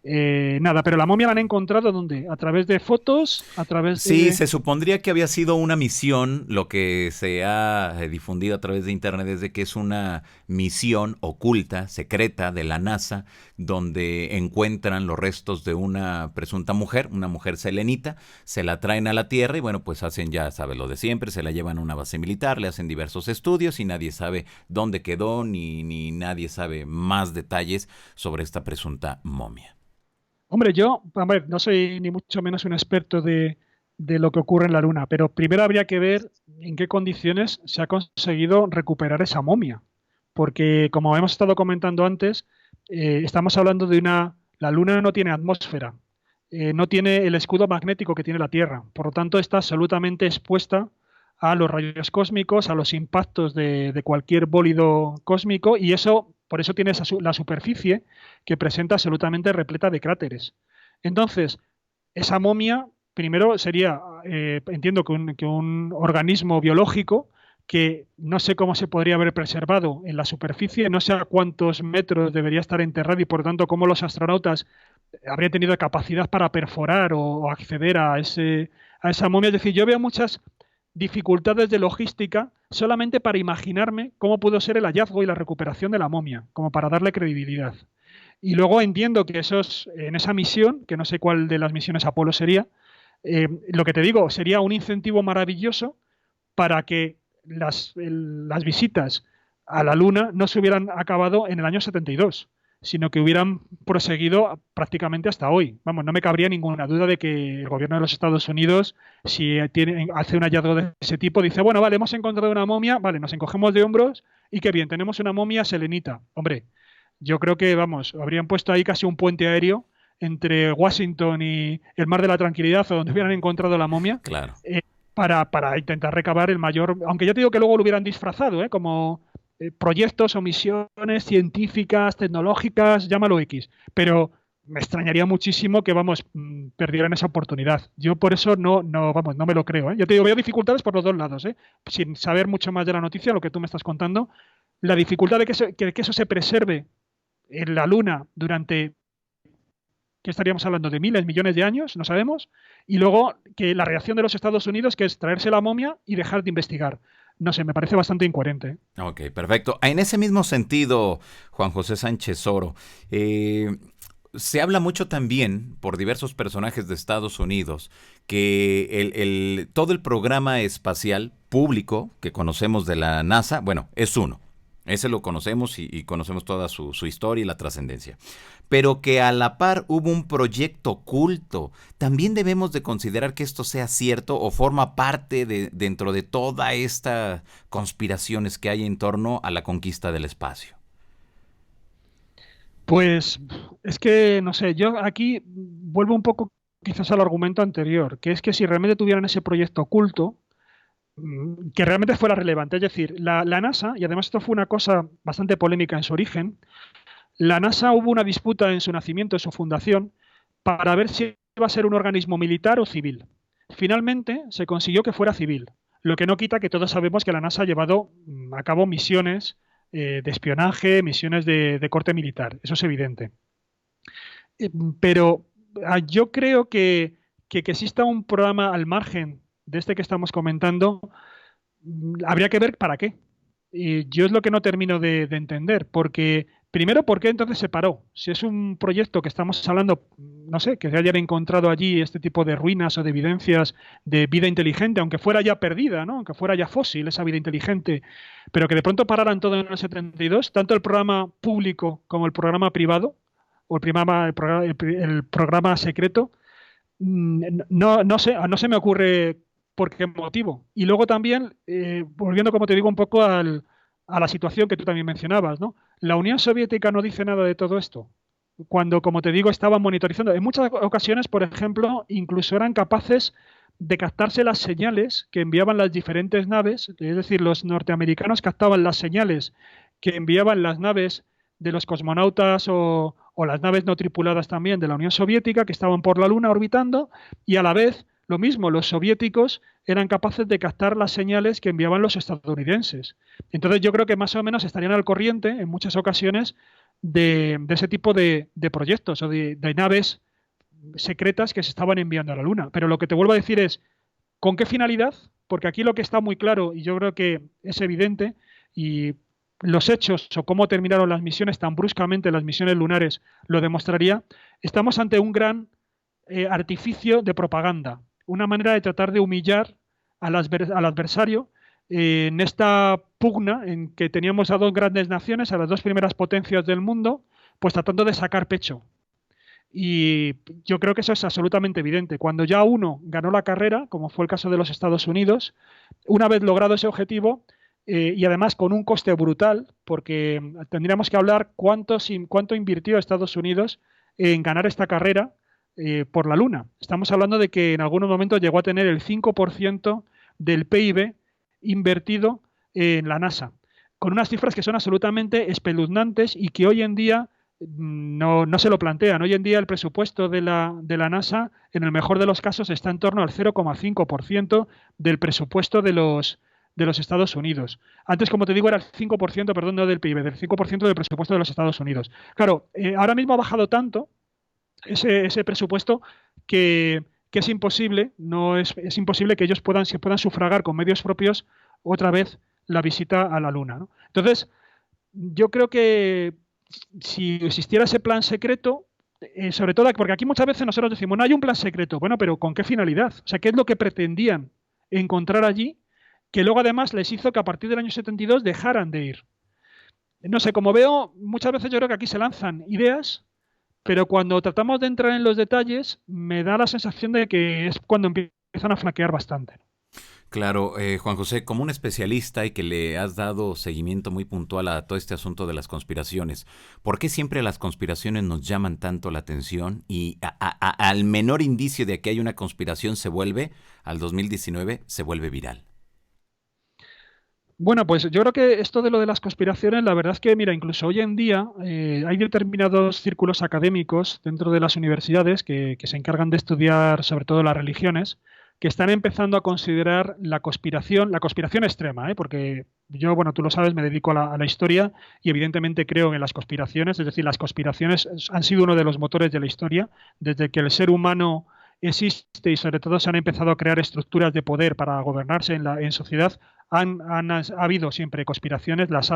nada, pero la momia la han encontrado ¿dónde? ¿A través de fotos? ¿A través Sí, de...? se supondría que había sido una misión. Lo que se ha difundido a través de internet es de que es una misión oculta, secreta de la NASA, donde encuentran los restos de una presunta mujer, una mujer selenita, se la traen a la Tierra y bueno, pues hacen, ya sabes, lo de siempre, se la llevan a una base militar, le hacen diversos estudios y nadie sabe dónde quedó ni nadie sabe más detalles sobre esta presunta momia. Hombre, yo, a ver, no soy ni mucho menos un experto de lo que ocurre en la Luna, pero primero habría que ver en qué condiciones se ha conseguido recuperar esa momia, porque como hemos estado comentando antes, estamos hablando la Luna no tiene atmósfera, no tiene el escudo magnético que tiene la Tierra, por lo tanto está absolutamente expuesta a los rayos cósmicos, a los impactos de cualquier bólido cósmico, y eso, por eso tiene la superficie que presenta absolutamente repleta de cráteres. Entonces, esa momia, primero sería, entiendo que un organismo biológico que no sé cómo se podría haber preservado en la superficie, no sé a cuántos metros debería estar enterrado y por tanto cómo los astronautas habrían tenido capacidad para perforar o acceder a esa momia. Es decir, yo veo muchas dificultades de logística solamente para imaginarme cómo pudo ser el hallazgo y la recuperación de la momia, como para darle credibilidad. Y luego entiendo que en esa misión, que no sé cuál de las misiones Apolo sería, lo que te digo, sería un incentivo maravilloso para que las visitas a la Luna no se hubieran acabado en el año 72, sino que hubieran proseguido prácticamente hasta hoy. Vamos, no me cabría ninguna duda de que el gobierno de los Estados Unidos, si hace un hallazgo de ese tipo, dice, bueno, vale, hemos encontrado una momia, vale, nos encogemos de hombros y qué bien, tenemos una momia selenita. Hombre, yo creo que, vamos, habrían puesto ahí casi un puente aéreo entre Washington y el Mar de la Tranquilidad, o donde hubieran encontrado la momia, Claro. eh, para intentar recabar el mayor, aunque ya te digo que luego lo hubieran disfrazado, como proyectos o misiones científicas, tecnológicas, llámalo X, pero me extrañaría muchísimo que, vamos, perdieran esa oportunidad. Yo por eso vamos, no me lo creo, ¿eh? Ya te digo, veo dificultades por los dos lados, ¿eh? Sin saber mucho más de la noticia, lo que tú me estás contando, la dificultad de que eso se preserve en la Luna durante, ¿qué estaríamos hablando? ¿De miles, millones de años? No sabemos. Y luego que la reacción de los Estados Unidos, que es traerse la momia y dejar de investigar. no sé, me parece bastante incoherente. Ok, perfecto. En ese mismo sentido, Juan José Sánchez Oro, eh, se habla mucho también por diversos personajes de Estados Unidos que todo el programa espacial público que conocemos de la NASA, bueno, es uno. Ese lo conocemos y conocemos toda su historia y la trascendencia. Pero que a la par hubo un proyecto oculto. ¿También debemos de considerar que esto sea cierto o forma parte dentro de toda esta conspiraciones que hay en torno a la conquista del espacio? Pues es que, no sé, yo aquí vuelvo un poco quizás al argumento anterior, que es que si realmente tuvieran ese proyecto oculto, que realmente fuera relevante, es decir, la NASA, y además esto fue una cosa bastante polémica en su origen, la NASA hubo una disputa en su nacimiento, en su fundación, para ver si iba a ser un organismo militar o civil. Finalmente se consiguió que fuera civil, lo que no quita que todos sabemos que la NASA ha llevado a cabo misiones de espionaje, misiones de corte militar, eso es evidente. Pero yo creo que exista un programa al margen de este que estamos comentando, habría que ver para qué. Y yo es lo que no termino de entender, porque primero, ¿por qué entonces se paró? Si es un proyecto que estamos hablando, no sé, que se hayan encontrado allí este tipo de ruinas o de evidencias de vida inteligente, aunque fuera ya perdida, ¿no? Aunque fuera ya fósil esa vida inteligente, pero que de pronto pararan todo en el 72, tanto el programa público como el programa privado, o el programa secreto, no se me ocurre por qué motivo. Y luego también, volviendo, como te digo, un poco a la situación que tú también mencionabas, ¿no? La Unión Soviética no dice nada de todo esto. Cuando, como te digo, estaban monitorizando. En muchas ocasiones, por ejemplo, incluso eran capaces de captarse las señales que enviaban las diferentes naves, es decir, los norteamericanos captaban las señales que enviaban las naves de los cosmonautas o las naves no tripuladas también de la Unión Soviética que estaban por la Luna orbitando y a la vez lo mismo, los soviéticos eran capaces de captar las señales que enviaban los estadounidenses. Entonces yo creo que más o menos estarían al corriente en muchas ocasiones de ese tipo de proyectos o de naves secretas que se estaban enviando a la Luna. Pero lo que te vuelvo a decir es, ¿con qué finalidad? Porque aquí lo que está muy claro, y yo creo que es evidente, y los hechos o cómo terminaron las misiones tan bruscamente, las misiones lunares, lo demostraría, estamos ante un gran artificio de propaganda, una manera de tratar de humillar al adversario en esta pugna en que teníamos a dos grandes naciones, a las dos primeras potencias del mundo, pues tratando de sacar pecho. Y yo creo que eso es absolutamente evidente. Cuando ya uno ganó la carrera, como fue el caso de los Estados Unidos, una vez logrado ese objetivo, y además con un coste brutal, porque tendríamos que hablar cuánto invirtió Estados Unidos en ganar esta carrera por la Luna. Estamos hablando de que en algunos momentos llegó a tener el 5% del PIB invertido en la NASA, con unas cifras que son absolutamente espeluznantes y que hoy en día no se lo plantean. Hoy en día el presupuesto de la NASA, en el mejor de los casos, está en torno al 0,5% del presupuesto de los Estados Unidos. Antes, como te digo, era el 5%, perdón, no del PIB, del 5% del presupuesto de los Estados Unidos. Claro, ahora mismo ha bajado tanto ese presupuesto que es imposible, es imposible que ellos se puedan sufragar con medios propios otra vez la visita a la Luna, ¿no? Entonces, yo creo que si existiera ese plan secreto, sobre todo porque aquí muchas veces nosotros decimos, no hay un plan secreto, bueno, pero ¿con qué finalidad? O sea, ¿qué es lo que pretendían encontrar allí que luego además les hizo que a partir del año 72 dejaran de ir? No sé, como veo, muchas veces yo creo que aquí se lanzan ideas, pero cuando tratamos de entrar en los detalles, me da la sensación de que es cuando empiezan a flaquear bastante. Claro, Juan José, como un especialista y que le has dado seguimiento muy puntual a todo este asunto de las conspiraciones, ¿por qué siempre las conspiraciones nos llaman tanto la atención y al menor indicio de que hay una conspiración al 2019, se vuelve viral? Bueno, pues yo creo que esto de lo de las conspiraciones, la verdad es que, mira, incluso hoy en día hay determinados círculos académicos dentro de las universidades que se encargan de estudiar sobre todo las religiones, que están empezando a considerar la conspiración extrema, porque yo, bueno, tú lo sabes, me dedico a la historia y evidentemente creo en las conspiraciones, es decir, las conspiraciones han sido uno de los motores de la historia, desde que el ser humano existe y sobre todo se han empezado a crear estructuras de poder para gobernarse en sociedad, Ha habido siempre conspiraciones, las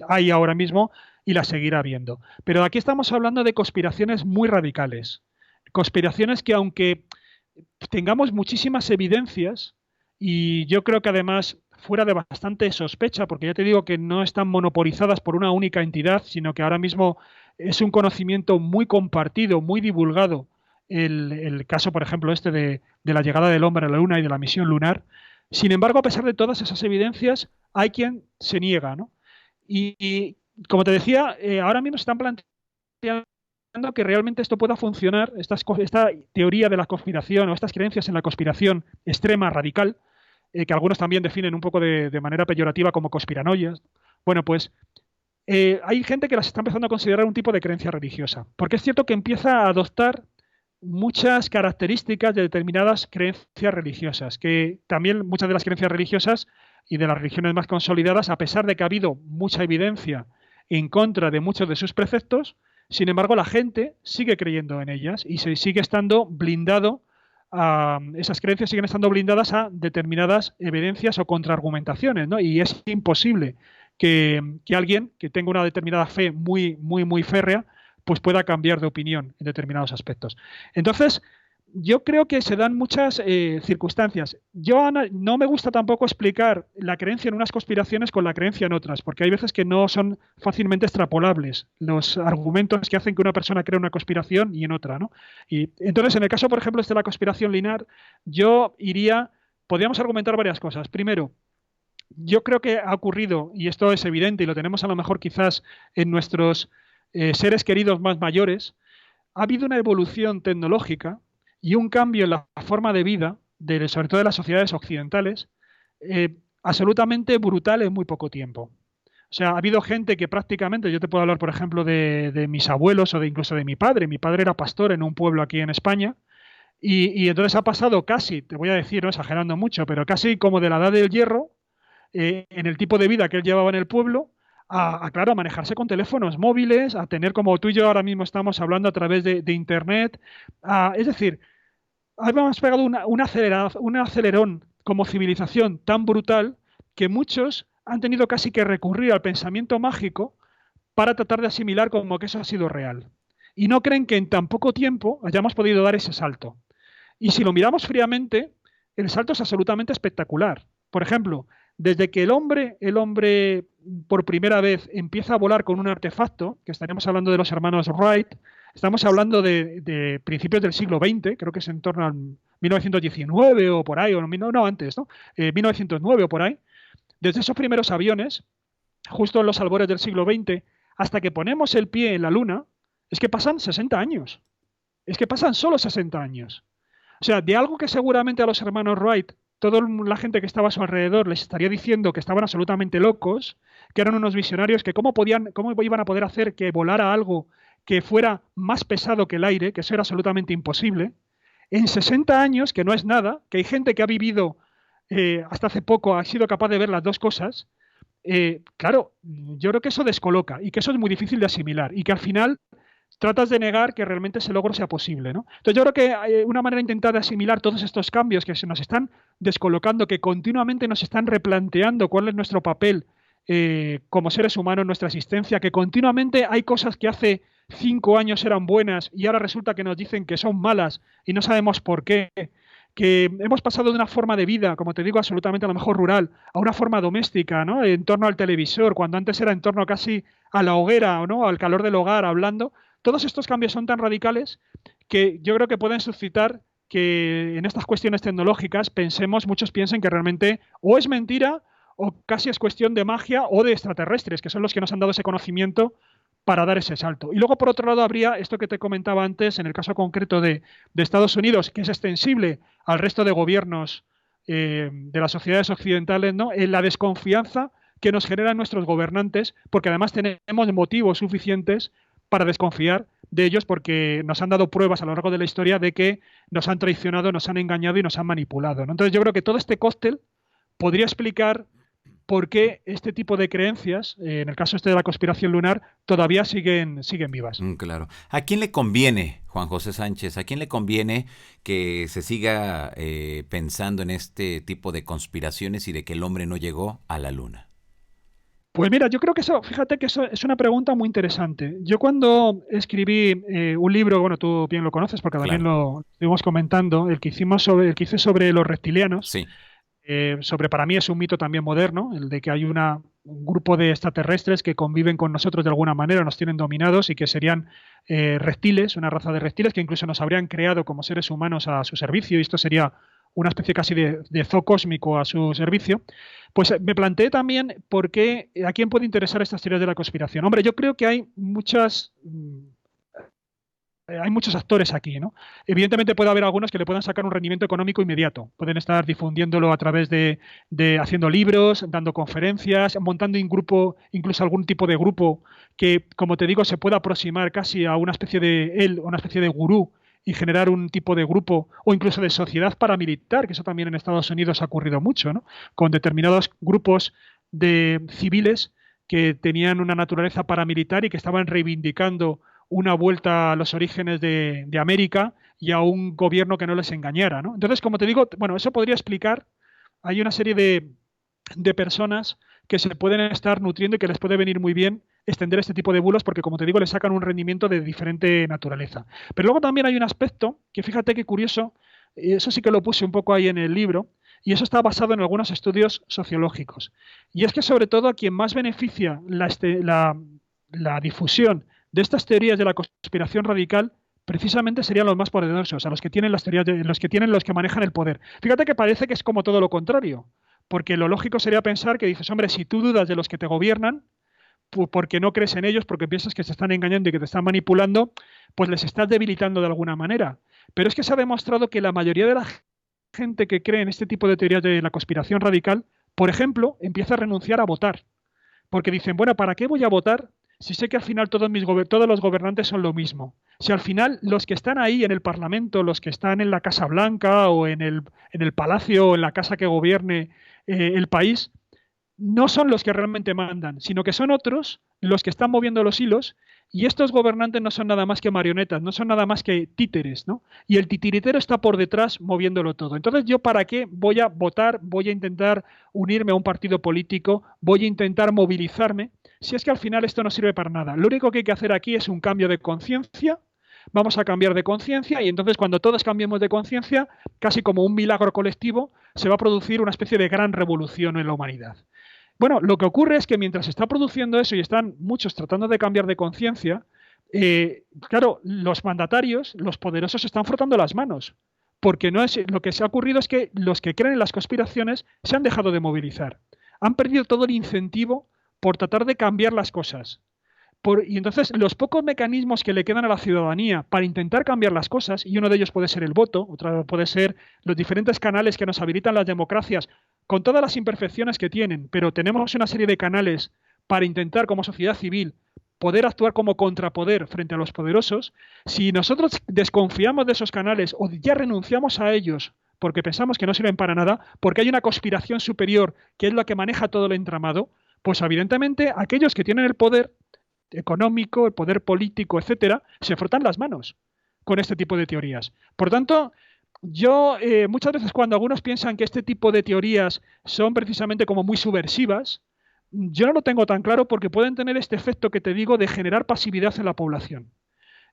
hay ahora mismo y las seguirá habiendo. Pero aquí estamos hablando de conspiraciones muy radicales. Conspiraciones que aunque tengamos muchísimas evidencias, y yo creo que además fuera de bastante sospecha, porque ya te digo que no están monopolizadas por una única entidad, sino que ahora mismo es un conocimiento muy compartido, muy divulgado, el caso, por ejemplo, de la llegada del hombre a la Luna y de la misión lunar. Sin embargo, a pesar de todas esas evidencias, hay quien se niega, ¿no? Y como te decía, ahora mismo se están planteando que realmente esto pueda funcionar, esta teoría de la conspiración o estas creencias en la conspiración extrema, radical, que algunos también definen un poco de manera peyorativa como conspiranoias. Bueno, pues hay gente que las está empezando a considerar un tipo de creencia religiosa, porque es cierto que empieza a adoptar muchas características de determinadas creencias religiosas, que también muchas de las creencias religiosas y de las religiones más consolidadas, a pesar de que ha habido mucha evidencia en contra de muchos de sus preceptos, sin embargo la gente sigue creyendo en ellas y se sigue estando blindado esas creencias siguen estando blindadas a determinadas evidencias o contraargumentaciones, ¿no? Y es imposible que alguien que tenga una determinada fe muy, muy, muy férrea, pues pueda cambiar de opinión en determinados aspectos. Entonces, yo creo que se dan muchas circunstancias. Yo no me gusta tampoco explicar la creencia en unas conspiraciones con la creencia en otras, porque hay veces que no son fácilmente extrapolables los argumentos que hacen que una persona crea una conspiración y en otra, ¿no? Y entonces, en el caso, por ejemplo, de la conspiración lineal, podríamos argumentar varias cosas. Primero, yo creo que ha ocurrido, y esto es evidente y lo tenemos a lo mejor quizás en nuestros seres queridos más mayores, ha habido una evolución tecnológica y un cambio en la forma de vida, sobre todo de las sociedades occidentales, absolutamente brutal en muy poco tiempo. O sea, ha habido gente que prácticamente, yo te puedo hablar, por ejemplo, de mis abuelos o incluso de mi padre. Mi padre era pastor en un pueblo aquí en España y entonces ha pasado casi, te voy a decir, no exagerando mucho, pero casi como de la edad del hierro, en el tipo de vida que él llevaba en el pueblo, claro, a manejarse con teléfonos móviles, a tener como tú y yo ahora mismo estamos hablando a través de Internet. Es decir, habíamos pegado un acelerón como civilización tan brutal que muchos han tenido casi que recurrir al pensamiento mágico para tratar de asimilar como que eso ha sido real. Y no creen que en tan poco tiempo hayamos podido dar ese salto. Y si lo miramos fríamente, el salto es absolutamente espectacular. Por ejemplo, desde que el hombre por primera vez empieza a volar con un artefacto, que estaríamos hablando de los hermanos Wright, estamos hablando de principios del siglo XX, creo que es en torno al 1919 o por ahí, o no antes, ¿no? 1909 o por ahí. Desde esos primeros aviones, justo en los albores del siglo XX, hasta que ponemos el pie en la Luna, es que pasan 60 años. Es que pasan solo 60 años. O sea, de algo que seguramente a los hermanos Wright, toda la gente que estaba a su alrededor les estaría diciendo que estaban absolutamente locos, que eran unos visionarios, que cómo iban a poder hacer que volara algo que fuera más pesado que el aire, que eso era absolutamente imposible. En 60 años, que no es nada, que hay gente que ha vivido hasta hace poco, ha sido capaz de ver las dos cosas, claro, yo creo que eso descoloca y que eso es muy difícil de asimilar y que al final tratas de negar que realmente ese logro sea posible, ¿no? Entonces yo creo que hay una manera de intentar asimilar todos estos cambios que se nos están descolocando, que continuamente nos están replanteando cuál es nuestro papel como seres humanos en nuestra existencia, que continuamente hay cosas que hace 5 años eran buenas y ahora resulta que nos dicen que son malas y no sabemos por qué, que hemos pasado de una forma de vida, como te digo, absolutamente a lo mejor rural, a una forma doméstica, ¿no? En torno al televisor, cuando antes era en torno casi a la hoguera, ¿no? Al calor del hogar, hablando. Todos estos cambios son tan radicales que yo creo que pueden suscitar que en estas cuestiones tecnológicas muchos piensen que realmente o es mentira o casi es cuestión de magia o de extraterrestres, que son los que nos han dado ese conocimiento para dar ese salto. Y luego, por otro lado, habría esto que te comentaba antes, en el caso concreto de Estados Unidos, que es extensible al resto de gobiernos de las sociedades occidentales, ¿no? En la desconfianza que nos generan nuestros gobernantes, porque además tenemos motivos suficientes para desconfiar de ellos porque nos han dado pruebas a lo largo de la historia de que nos han traicionado, nos han engañado y nos han manipulado, ¿no? Entonces yo creo que todo este cóctel podría explicar por qué este tipo de creencias, en el caso este de la conspiración lunar, todavía siguen vivas. Claro. ¿A quién le conviene, Juan José Sánchez, a quién le conviene que se siga pensando en este tipo de conspiraciones y de que el hombre no llegó a la luna? Pues mira, yo creo que eso, fíjate que eso es una pregunta muy interesante. Yo cuando escribí un libro, bueno, tú bien lo conoces porque también Claro. lo estuvimos comentando, el que hice sobre los reptilianos, Sí. para mí es un mito también moderno, el de que hay un grupo de extraterrestres que conviven con nosotros de alguna manera, nos tienen dominados y que serían reptiles, una raza de reptiles que incluso nos habrían creado como seres humanos a su servicio, y esto sería una especie casi de zoo cósmico a su servicio. Pues me planteé también a quién puede interesar estas teorías de la conspiración. Hombre, yo creo que hay muchos actores aquí, ¿no? Evidentemente puede haber algunos que le puedan sacar un rendimiento económico inmediato. Pueden estar difundiéndolo a través de haciendo libros, dando conferencias, montando un grupo, incluso algún tipo de grupo que, como te digo, se pueda aproximar casi a una especie de gurú y generar un tipo de grupo o incluso de sociedad paramilitar, que eso también en Estados Unidos ha ocurrido mucho, ¿no? Con determinados grupos de civiles que tenían una naturaleza paramilitar y que estaban reivindicando una vuelta a los orígenes de América y a un gobierno que no les engañara, ¿no? Entonces, como te digo, bueno, eso podría explicar, hay una serie de personas que se pueden estar nutriendo y que les puede venir muy bien extender este tipo de bulos porque, como te digo, le sacan un rendimiento de diferente naturaleza. Pero luego también hay un aspecto que, fíjate qué curioso, eso sí que lo puse un poco ahí en el libro, y eso está basado en algunos estudios sociológicos. Y es que, sobre todo, a quien más beneficia la difusión de estas teorías de la conspiración radical precisamente serían los más poderosos, a los que tienen las teorías los que manejan el poder. Fíjate que parece que es como todo lo contrario, porque lo lógico sería pensar que dices, hombre, si tú dudas de los que te gobiernan, porque no crees en ellos, porque piensas que te están engañando y que te están manipulando, pues les estás debilitando de alguna manera. Pero es que se ha demostrado que la mayoría de la gente que cree en este tipo de teorías de la conspiración radical, por ejemplo, empieza a renunciar a votar. Porque dicen, bueno, ¿para qué voy a votar si sé que al final todos los gobernantes son lo mismo? Si al final los que están ahí en el Parlamento, los que están en la Casa Blanca o en el Palacio o en la casa que gobierne el país, no son los que realmente mandan, sino que son otros los que están moviendo los hilos, y estos gobernantes no son nada más que marionetas, no son nada más que títeres, ¿no? Y el titiritero está por detrás moviéndolo todo. Entonces, ¿yo para qué voy a votar, voy a intentar unirme a un partido político, voy a intentar movilizarme, si es que al final esto no sirve para nada? Lo único que hay que hacer aquí es un cambio de conciencia. Vamos a cambiar de conciencia, y entonces cuando todos cambiemos de conciencia, casi como un milagro colectivo, se va a producir una especie de gran revolución en la humanidad. Bueno, lo que ocurre es que mientras se está produciendo eso y están muchos tratando de cambiar de conciencia, claro, los mandatarios, los poderosos, se están frotando las manos. Porque no es, lo que se ha ocurrido es que los que creen en las conspiraciones se han dejado de movilizar. Han perdido todo el incentivo por tratar de cambiar las cosas. Y entonces los pocos mecanismos que le quedan a la ciudadanía para intentar cambiar las cosas, y uno de ellos puede ser el voto, otro puede ser los diferentes canales que nos habilitan las democracias, con todas las imperfecciones que tienen, pero tenemos una serie de canales para intentar como sociedad civil poder actuar como contrapoder frente a los poderosos. Si nosotros desconfiamos de esos canales o ya renunciamos a ellos porque pensamos que no sirven para nada, porque hay una conspiración superior que es la que maneja todo el entramado, pues evidentemente aquellos que tienen el poder económico, el poder político, etcétera, se frotan las manos con este tipo de teorías. Por tanto, yo muchas veces cuando algunos piensan que este tipo de teorías son precisamente como muy subversivas, yo no lo tengo tan claro porque pueden tener este efecto que te digo de generar pasividad en la población.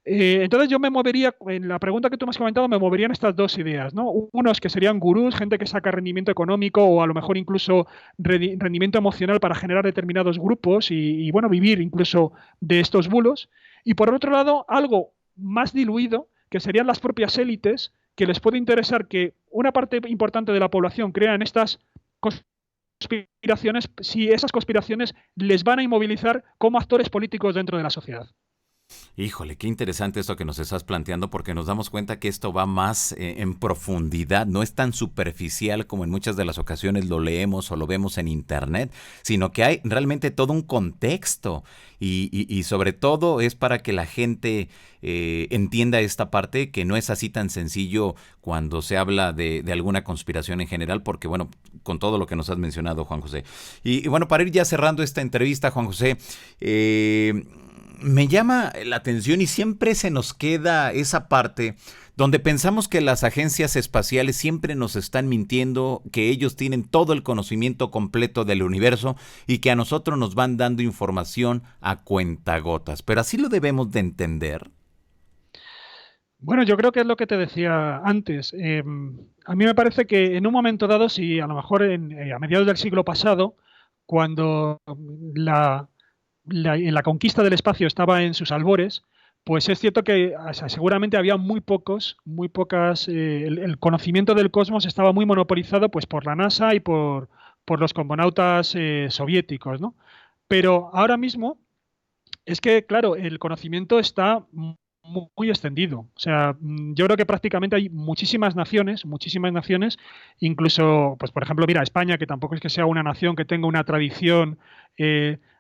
Entonces yo me movería, en la pregunta que tú me has comentado, me moverían estas dos ideas, ¿no? Unos que serían gurús, gente que saca rendimiento económico o a lo mejor incluso rendimiento emocional para generar determinados grupos y, bueno, vivir incluso de estos bulos. Y por otro lado, algo más diluido, que serían las propias élites, que les puede interesar que una parte importante de la población crea en estas conspiraciones, si esas conspiraciones les van a inmovilizar como actores políticos dentro de la sociedad. Híjole, qué interesante esto que nos estás planteando porque nos damos cuenta que esto va más en profundidad, no es tan superficial como en muchas de las ocasiones lo leemos o lo vemos en internet, sino que hay realmente todo un contexto y sobre todo es para que la gente entienda esta parte que no es así tan sencillo cuando se habla de alguna conspiración en general, porque bueno, con todo lo que nos has mencionado, Juan José. Y bueno, para ir ya cerrando esta entrevista, Juan José, me llama la atención y siempre se nos queda esa parte donde pensamos que las agencias espaciales siempre nos están mintiendo, que ellos tienen todo el conocimiento completo del universo y que a nosotros nos van dando información a cuentagotas. Pero así lo debemos de entender. Bueno, yo creo que es lo que te decía antes. A mí me parece que en un momento dado, si a lo mejor a mediados del siglo pasado, cuando la conquista del espacio estaba en sus albores, pues es cierto que o sea, seguramente había muy pocas, el conocimiento del cosmos estaba muy monopolizado pues por la NASA y por los cosmonautas soviéticos, ¿no? Pero ahora mismo es que, claro, el conocimiento está muy extendido. O sea, yo creo que prácticamente hay muchísimas naciones, incluso, pues por ejemplo, mira, España, que tampoco es que sea una nación que tenga una tradición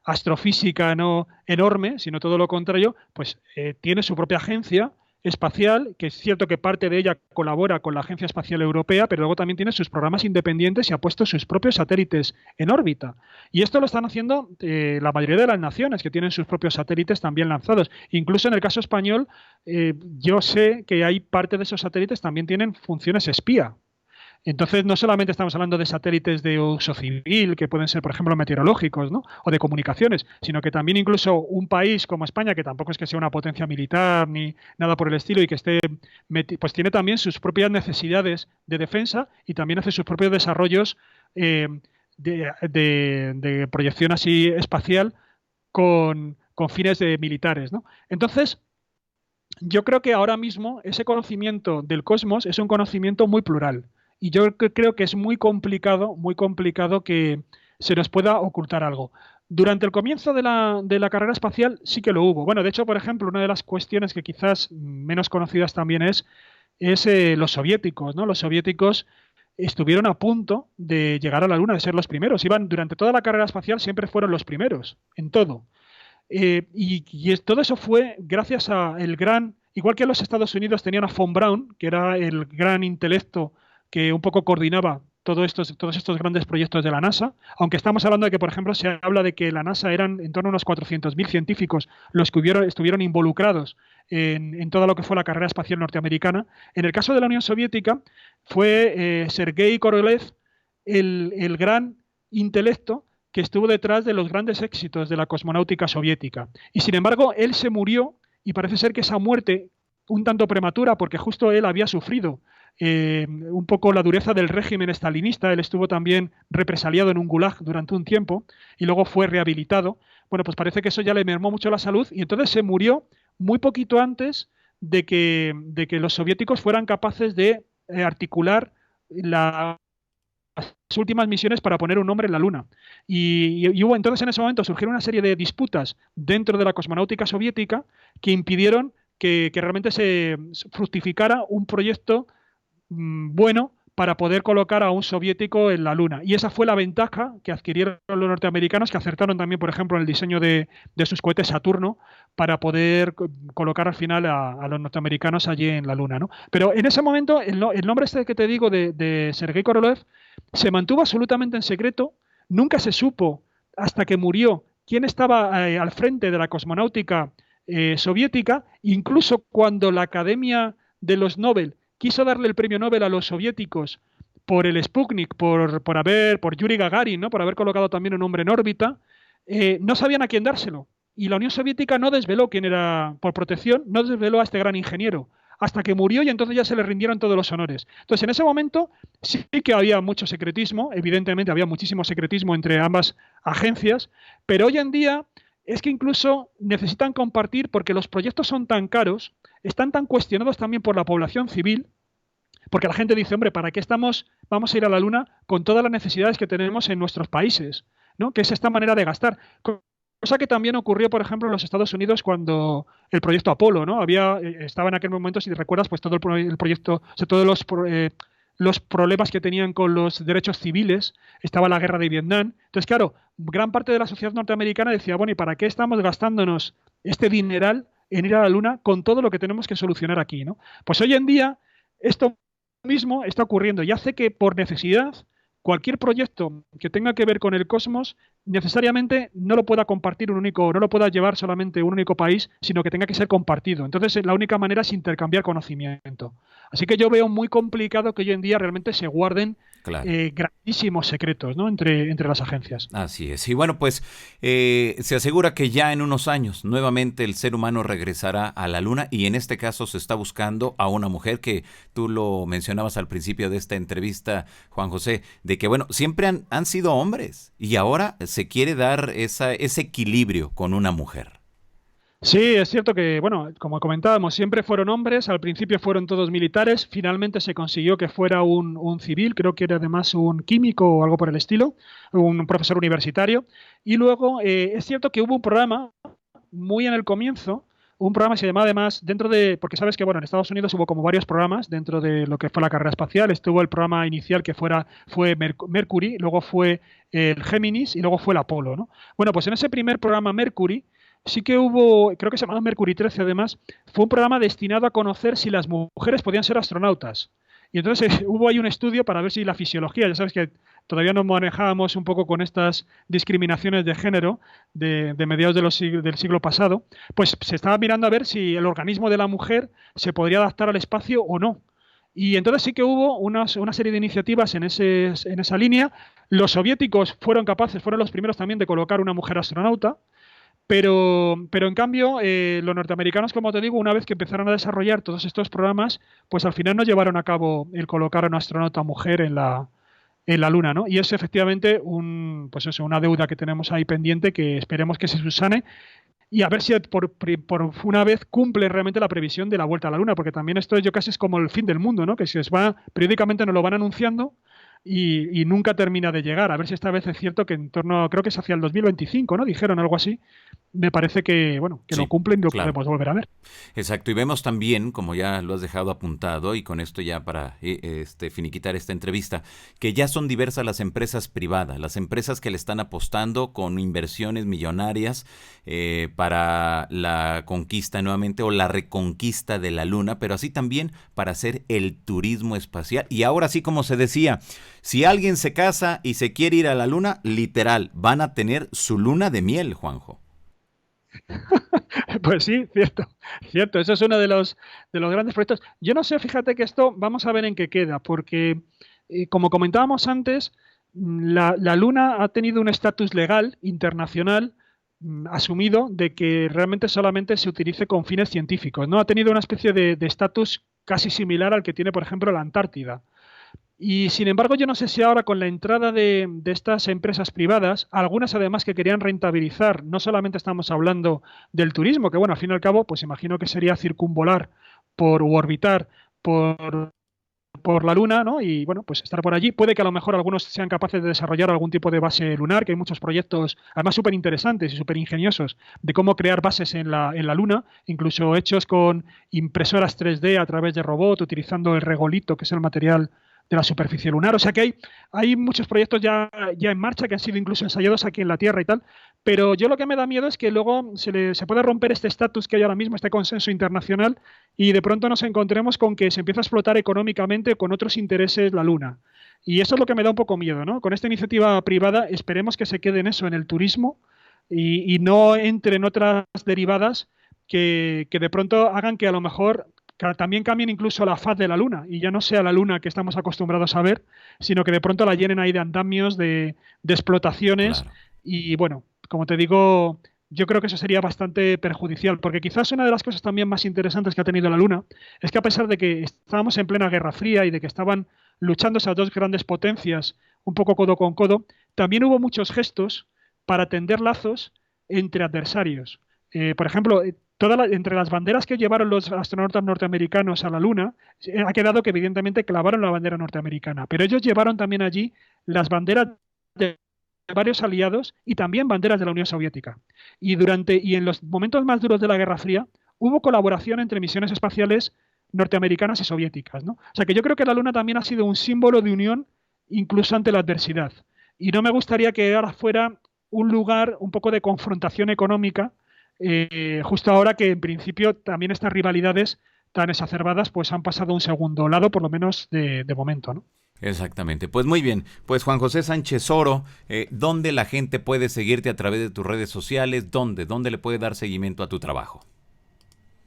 astrofísica no enorme, sino todo lo contrario, pues tiene su propia agencia espacial, que es cierto que parte de ella colabora con la Agencia Espacial Europea, pero luego también tiene sus programas independientes y ha puesto sus propios satélites en órbita. Y esto lo están haciendo la mayoría de las naciones que tienen sus propios satélites también lanzados. Incluso en el caso español, yo sé que hay parte de esos satélites también tienen funciones espía. Entonces, no solamente estamos hablando de satélites de uso civil, que pueden ser, por ejemplo, meteorológicos, ¿no? O de comunicaciones, sino que también incluso un país como España, que tampoco es que sea una potencia militar ni nada por el estilo, y que esté, pues tiene también sus propias necesidades de defensa y también hace sus propios desarrollos de proyección así espacial con fines militares, ¿no? Entonces, yo creo que ahora mismo ese conocimiento del cosmos es un conocimiento muy plural. Y yo creo que es muy complicado que se nos pueda ocultar algo. Durante el comienzo de la carrera espacial sí que lo hubo. Bueno, de hecho, por ejemplo, una de las cuestiones que quizás menos conocidas también es los soviéticos, ¿no? Los soviéticos estuvieron a punto de llegar a la Luna, de ser los primeros. Iban durante toda la carrera espacial, siempre fueron los primeros en todo. Todo eso fue gracias a el gran, igual que los Estados Unidos tenían a Von Braun, que era el gran intelecto que un poco coordinaba todos estos grandes proyectos de la NASA, aunque estamos hablando de que, por ejemplo, se habla de que la NASA eran en torno a unos 400.000 científicos los que estuvieron involucrados en todo lo que fue la carrera espacial norteamericana. En el caso de la Unión Soviética fue Sergei Korolev el gran intelecto que estuvo detrás de los grandes éxitos de la cosmonáutica soviética. Y sin embargo, él se murió y parece ser que esa muerte, un tanto prematura, porque justo él había sufrido un poco la dureza del régimen estalinista, él estuvo también represaliado en un gulag durante un tiempo y luego fue rehabilitado. Bueno, pues parece que eso ya le mermó mucho la salud y entonces se murió muy poquito antes de que los soviéticos fueran capaces de articular las últimas misiones para poner un hombre en la Luna. Y hubo entonces en ese momento surgieron una serie de disputas dentro de la cosmonáutica soviética que impidieron que realmente se fructificara un proyecto bueno para poder colocar a un soviético en la Luna. Y esa fue la ventaja que adquirieron los norteamericanos, que acertaron también, por ejemplo, en el diseño de sus cohetes Saturno, para poder colocar al final a los norteamericanos allí en la Luna, ¿no? Pero en ese momento, el nombre este que te digo de Sergei Korolev se mantuvo absolutamente en secreto, nunca se supo hasta que murió quién estaba al frente de la cosmonáutica soviética, incluso cuando la Academia de los Nobel quiso darle el premio Nobel a los soviéticos por el Sputnik, por Yuri Gagarin, ¿no? Por haber colocado también un hombre en órbita, no sabían a quién dárselo. Y la Unión Soviética no desveló quién era, por protección, no desveló a este gran ingeniero, hasta que murió y entonces ya se le rindieron todos los honores. Entonces, en ese momento sí que había mucho secretismo, evidentemente había muchísimo secretismo entre ambas agencias, pero hoy en día es que incluso necesitan compartir porque los proyectos son tan caros, están tan cuestionados también por la población civil, porque la gente dice, hombre, ¿para qué vamos a ir a la Luna con todas las necesidades que tenemos en nuestros países? ¿No? Que es esta manera de gastar. Cosa que también ocurrió, por ejemplo, en los Estados Unidos cuando el proyecto Apolo, ¿no? Estaba en aquel momento, si te recuerdas, pues todo el proyecto, o sea, todos los problemas que tenían con los derechos civiles, estaba la guerra de Vietnam. Entonces, claro, gran parte de la sociedad norteamericana decía, bueno, ¿y para qué estamos gastándonos este dineral en ir a la Luna con todo lo que tenemos que solucionar aquí, ¿no? Pues hoy en día esto mismo está ocurriendo y hace que por necesidad cualquier proyecto que tenga que ver con el cosmos necesariamente no lo pueda compartir no lo pueda llevar solamente un único país, sino que tenga que ser compartido. Entonces, la única manera es intercambiar conocimiento. Así que yo veo muy complicado que hoy en día realmente se guarden Claro. grandísimos secretos, ¿no? entre las agencias. Así es. Y bueno, pues se asegura que ya en unos años nuevamente el ser humano regresará a la Luna y en este caso se está buscando a una mujer que tú lo mencionabas al principio de esta entrevista, Juan José, de que bueno, siempre han sido hombres y ahora se quiere dar ese equilibrio con una mujer. Sí, es cierto que, bueno, como comentábamos, siempre fueron hombres, al principio fueron todos militares, finalmente se consiguió que fuera un civil, creo que era además un químico o algo por el estilo, un profesor universitario, y luego es cierto que hubo un programa muy en el comienzo, un programa que se llamaba además, porque sabes que, bueno, en Estados Unidos hubo como varios programas dentro de lo que fue la carrera espacial, estuvo el programa inicial que fue Mercury, luego fue el Géminis y luego fue el Apolo, ¿no? Bueno, pues en ese primer programa Mercury, sí que hubo, creo que se llamaba Mercury 13 además, fue un programa destinado a conocer si las mujeres podían ser astronautas. Y entonces hubo ahí un estudio para ver si la fisiología, ya sabes que todavía nos manejábamos un poco con estas discriminaciones de género de mediados del siglo pasado, pues se estaba mirando a ver si el organismo de la mujer se podría adaptar al espacio o no. Y entonces sí que hubo una serie de iniciativas en esa línea. Los soviéticos fueron los primeros también de colocar una mujer astronauta. Pero en cambio, los norteamericanos, como te digo, una vez que empezaron a desarrollar todos estos programas, pues al final no llevaron a cabo el colocar a una astronauta mujer en la Luna, ¿no? Y es efectivamente pues eso, una deuda que tenemos ahí pendiente que esperemos que se subsane y a ver si por una vez cumple realmente la previsión de la vuelta a la Luna, porque también esto yo casi es como el fin del mundo, ¿no? Que se va, periódicamente nos lo van anunciando y nunca termina de llegar. A ver si esta vez es cierto que en torno, creo que es hacia el 2025, ¿no? Dijeron algo así. Me parece que, bueno, que lo Sí, cumplen y lo claro. podemos volver a ver. Exacto, y vemos también, como ya lo has dejado apuntado, y con esto ya para finiquitar esta entrevista, que ya son diversas las empresas privadas, las empresas que le están apostando con inversiones millonarias para la conquista nuevamente o la reconquista de la Luna, pero así también para hacer el turismo espacial. Y ahora sí, como se decía, si alguien se casa y se quiere ir a la Luna, literal, van a tener su luna de miel, Juanjo. Pues sí, cierto, cierto. Eso es uno de los grandes proyectos. Yo no sé, fíjate que esto, vamos a ver en qué queda, porque como comentábamos antes, la Luna ha tenido un estatus legal internacional asumido de que realmente solamente se utilice con fines científicos, ¿no? Ha tenido una especie de estatus casi similar al que tiene, por ejemplo, la Antártida. Y sin embargo, yo no sé si ahora con la entrada de estas empresas privadas, algunas además que querían rentabilizar, no solamente estamos hablando del turismo, que bueno, al fin y al cabo, pues imagino que sería circunvolar u orbitar por, por la Luna, ¿no? Y bueno, pues estar por allí. Puede que a lo mejor algunos sean capaces de desarrollar algún tipo de base lunar, que hay muchos proyectos, además súper interesantes y súper ingeniosos, de cómo crear bases en la Luna, incluso hechos con impresoras 3D a través de robot, utilizando el regolito, que es el material de la superficie lunar. O sea que hay muchos proyectos ya en marcha que han sido incluso ensayados aquí en la Tierra y tal. Pero yo lo que me da miedo es que luego se pueda romper este estatus que hay ahora mismo, este consenso internacional, y de pronto nos encontremos con que se empieza a explotar económicamente con otros intereses la Luna. Y eso es lo que me da un poco miedo, ¿no? Con esta iniciativa privada esperemos que se quede en eso, en el turismo, y no entre en otras derivadas que de pronto hagan que a lo mejor también cambien incluso la faz de la Luna y ya no sea la Luna que estamos acostumbrados a ver, sino que de pronto la llenen ahí de andamios, de explotaciones Claro. y bueno, como te digo, yo creo que eso sería bastante perjudicial, porque quizás una de las cosas también más interesantes que ha tenido la Luna es que a pesar de que estábamos en plena Guerra Fría y de que estaban luchando esas dos grandes potencias un poco codo con codo, también hubo muchos gestos para tender lazos entre adversarios. Por ejemplo, entre las banderas que llevaron los astronautas norteamericanos a la Luna, ha quedado que evidentemente clavaron la bandera norteamericana, pero ellos llevaron también allí las banderas varios aliados y también banderas de la Unión Soviética. Y en los momentos más duros de la Guerra Fría hubo colaboración entre misiones espaciales norteamericanas y soviéticas, ¿no? O sea que yo creo que la Luna también ha sido un símbolo de unión incluso ante la adversidad. Y no me gustaría que ahora fuera un lugar un poco de confrontación económica, justo ahora que en principio también estas rivalidades tan exacerbadas pues han pasado a un segundo lado, por lo menos de momento, ¿no? Exactamente. Pues muy bien. Pues Juan José Sánchez Oro, ¿dónde la gente puede seguirte a través de tus redes sociales? ¿Dónde? ¿Dónde le puede dar seguimiento a tu trabajo?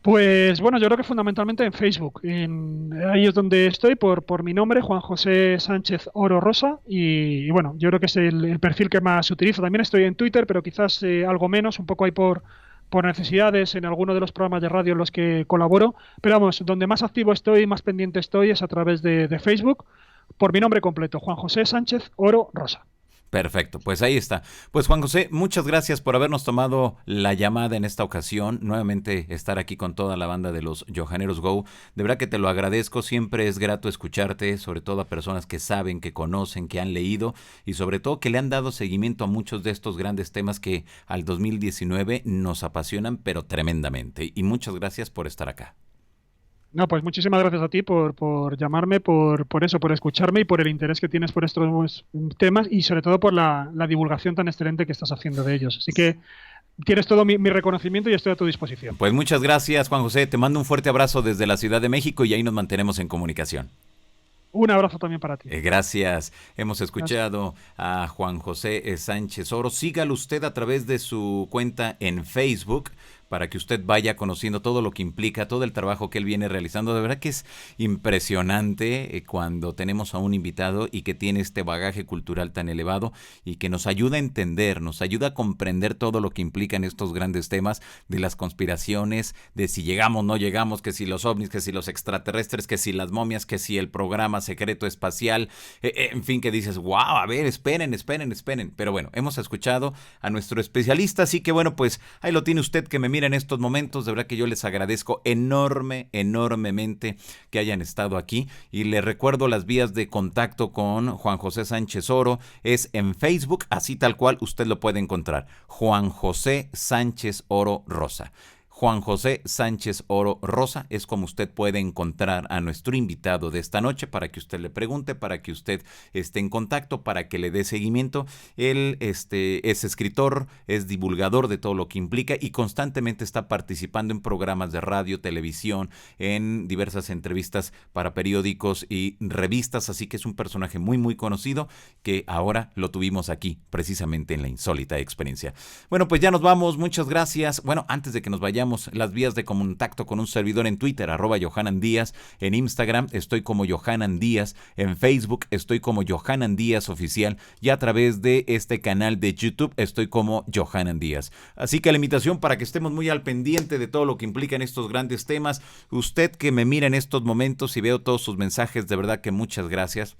Pues bueno, yo creo que fundamentalmente en Facebook. Ahí es donde estoy por mi nombre, Juan José Sánchez Oro Rosa. Y bueno, yo creo que es el perfil que más utilizo. También estoy en Twitter, pero quizás algo menos, un poco ahí por necesidades en alguno de los programas de radio en los que colaboro. Pero vamos, donde más activo estoy, más pendiente estoy, es a través de Facebook, por mi nombre completo, Juan José Sánchez Oro Rosa. Perfecto, pues ahí está. Pues Juan José, muchas gracias por habernos tomado la llamada en esta ocasión. Nuevamente estar aquí con toda la banda de los Johaneros Go. De verdad que te lo agradezco. Siempre es grato escucharte, sobre todo a personas que saben, que conocen, que han leído y sobre todo que le han dado seguimiento a muchos de estos grandes temas que al 2019 nos apasionan, pero tremendamente. Y muchas gracias por estar acá. No, pues muchísimas gracias a ti por llamarme, por eso, por escucharme y por el interés que tienes por estos temas y sobre todo por la divulgación tan excelente que estás haciendo de ellos. Así que tienes todo mi reconocimiento y estoy a tu disposición. Pues muchas gracias, Juan José. Te mando un fuerte abrazo desde la Ciudad de México y ahí nos mantenemos en comunicación. Un abrazo también para ti. Gracias. Hemos Gracias. escuchado a Juan José Sánchez Oro. Sígalo usted a través de su cuenta en Facebook para que usted vaya conociendo todo lo que implica, todo el trabajo que él viene realizando. De verdad que es impresionante cuando tenemos a un invitado y que tiene este bagaje cultural tan elevado y que nos ayuda a entender, nos ayuda a comprender todo lo que implican estos grandes temas de las conspiraciones, de si llegamos, no llegamos, que si los ovnis, que si los extraterrestres, que si las momias, que si el programa secreto espacial, en fin, que dices, wow, a ver, esperen. Pero bueno, hemos escuchado a nuestro especialista, así que bueno, pues ahí lo tiene usted que me mira en estos momentos. De verdad que yo les agradezco enormemente que hayan estado aquí y les recuerdo las vías de contacto con Juan José Sánchez Oro. Es en Facebook, así tal cual usted lo puede encontrar. Juan José Sánchez Oro Rosa. Juan José Sánchez Oro Rosa es como usted puede encontrar a nuestro invitado de esta noche para que usted le pregunte, para que usted esté en contacto, para que le dé seguimiento. Él es escritor, es divulgador de todo lo que implica y constantemente está participando en programas de radio, televisión, en diversas entrevistas para periódicos y revistas, así que es un personaje muy conocido que ahora lo tuvimos aquí precisamente en La Insólita Experiencia. Bueno, pues ya nos vamos, muchas gracias. Bueno, antes de que nos vayamos, las vías de contacto con un servidor en Twitter, @JohananDíaz, en Instagram estoy como Johanan Díaz, en Facebook estoy como Johanan Díaz Oficial y a través de este canal de YouTube estoy como Johanan Díaz. Así que la invitación para que estemos muy al pendiente de todo lo que implican estos grandes temas. Usted que me mira en estos momentos y veo todos sus mensajes, de verdad que muchas gracias.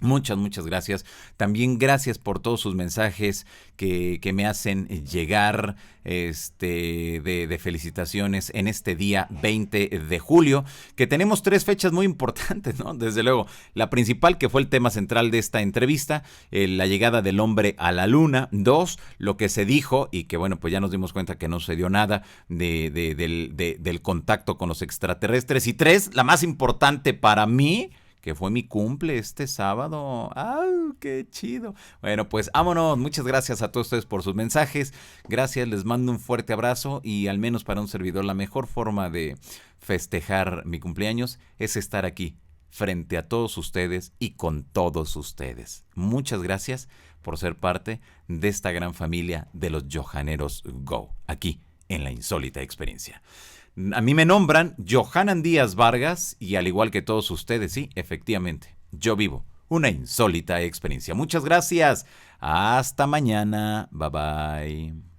Muchas gracias. También gracias por todos sus mensajes que me hacen llegar de felicitaciones en este día 20 de julio, que tenemos 3 fechas muy importantes, ¿no? Desde luego, la principal, que fue el tema central de esta entrevista, la llegada del hombre a la luna. 2, lo que se dijo, y que bueno, pues ya nos dimos cuenta que no se dio nada del contacto con los extraterrestres. Y 3, la más importante para mí, que fue mi cumple este sábado. ¡Ah, qué chido! Bueno, pues vámonos. Muchas gracias a todos ustedes por sus mensajes. Gracias, les mando un fuerte abrazo y al menos para un servidor la mejor forma de festejar mi cumpleaños es estar aquí frente a todos ustedes y con todos ustedes. Muchas gracias por ser parte de esta gran familia de los Johaneros Go, aquí en La Insólita Experiencia. A mí me nombran Johanan Díaz Vargas y al igual que todos ustedes, sí, efectivamente, yo vivo una insólita experiencia. Muchas gracias. Hasta mañana. Bye bye.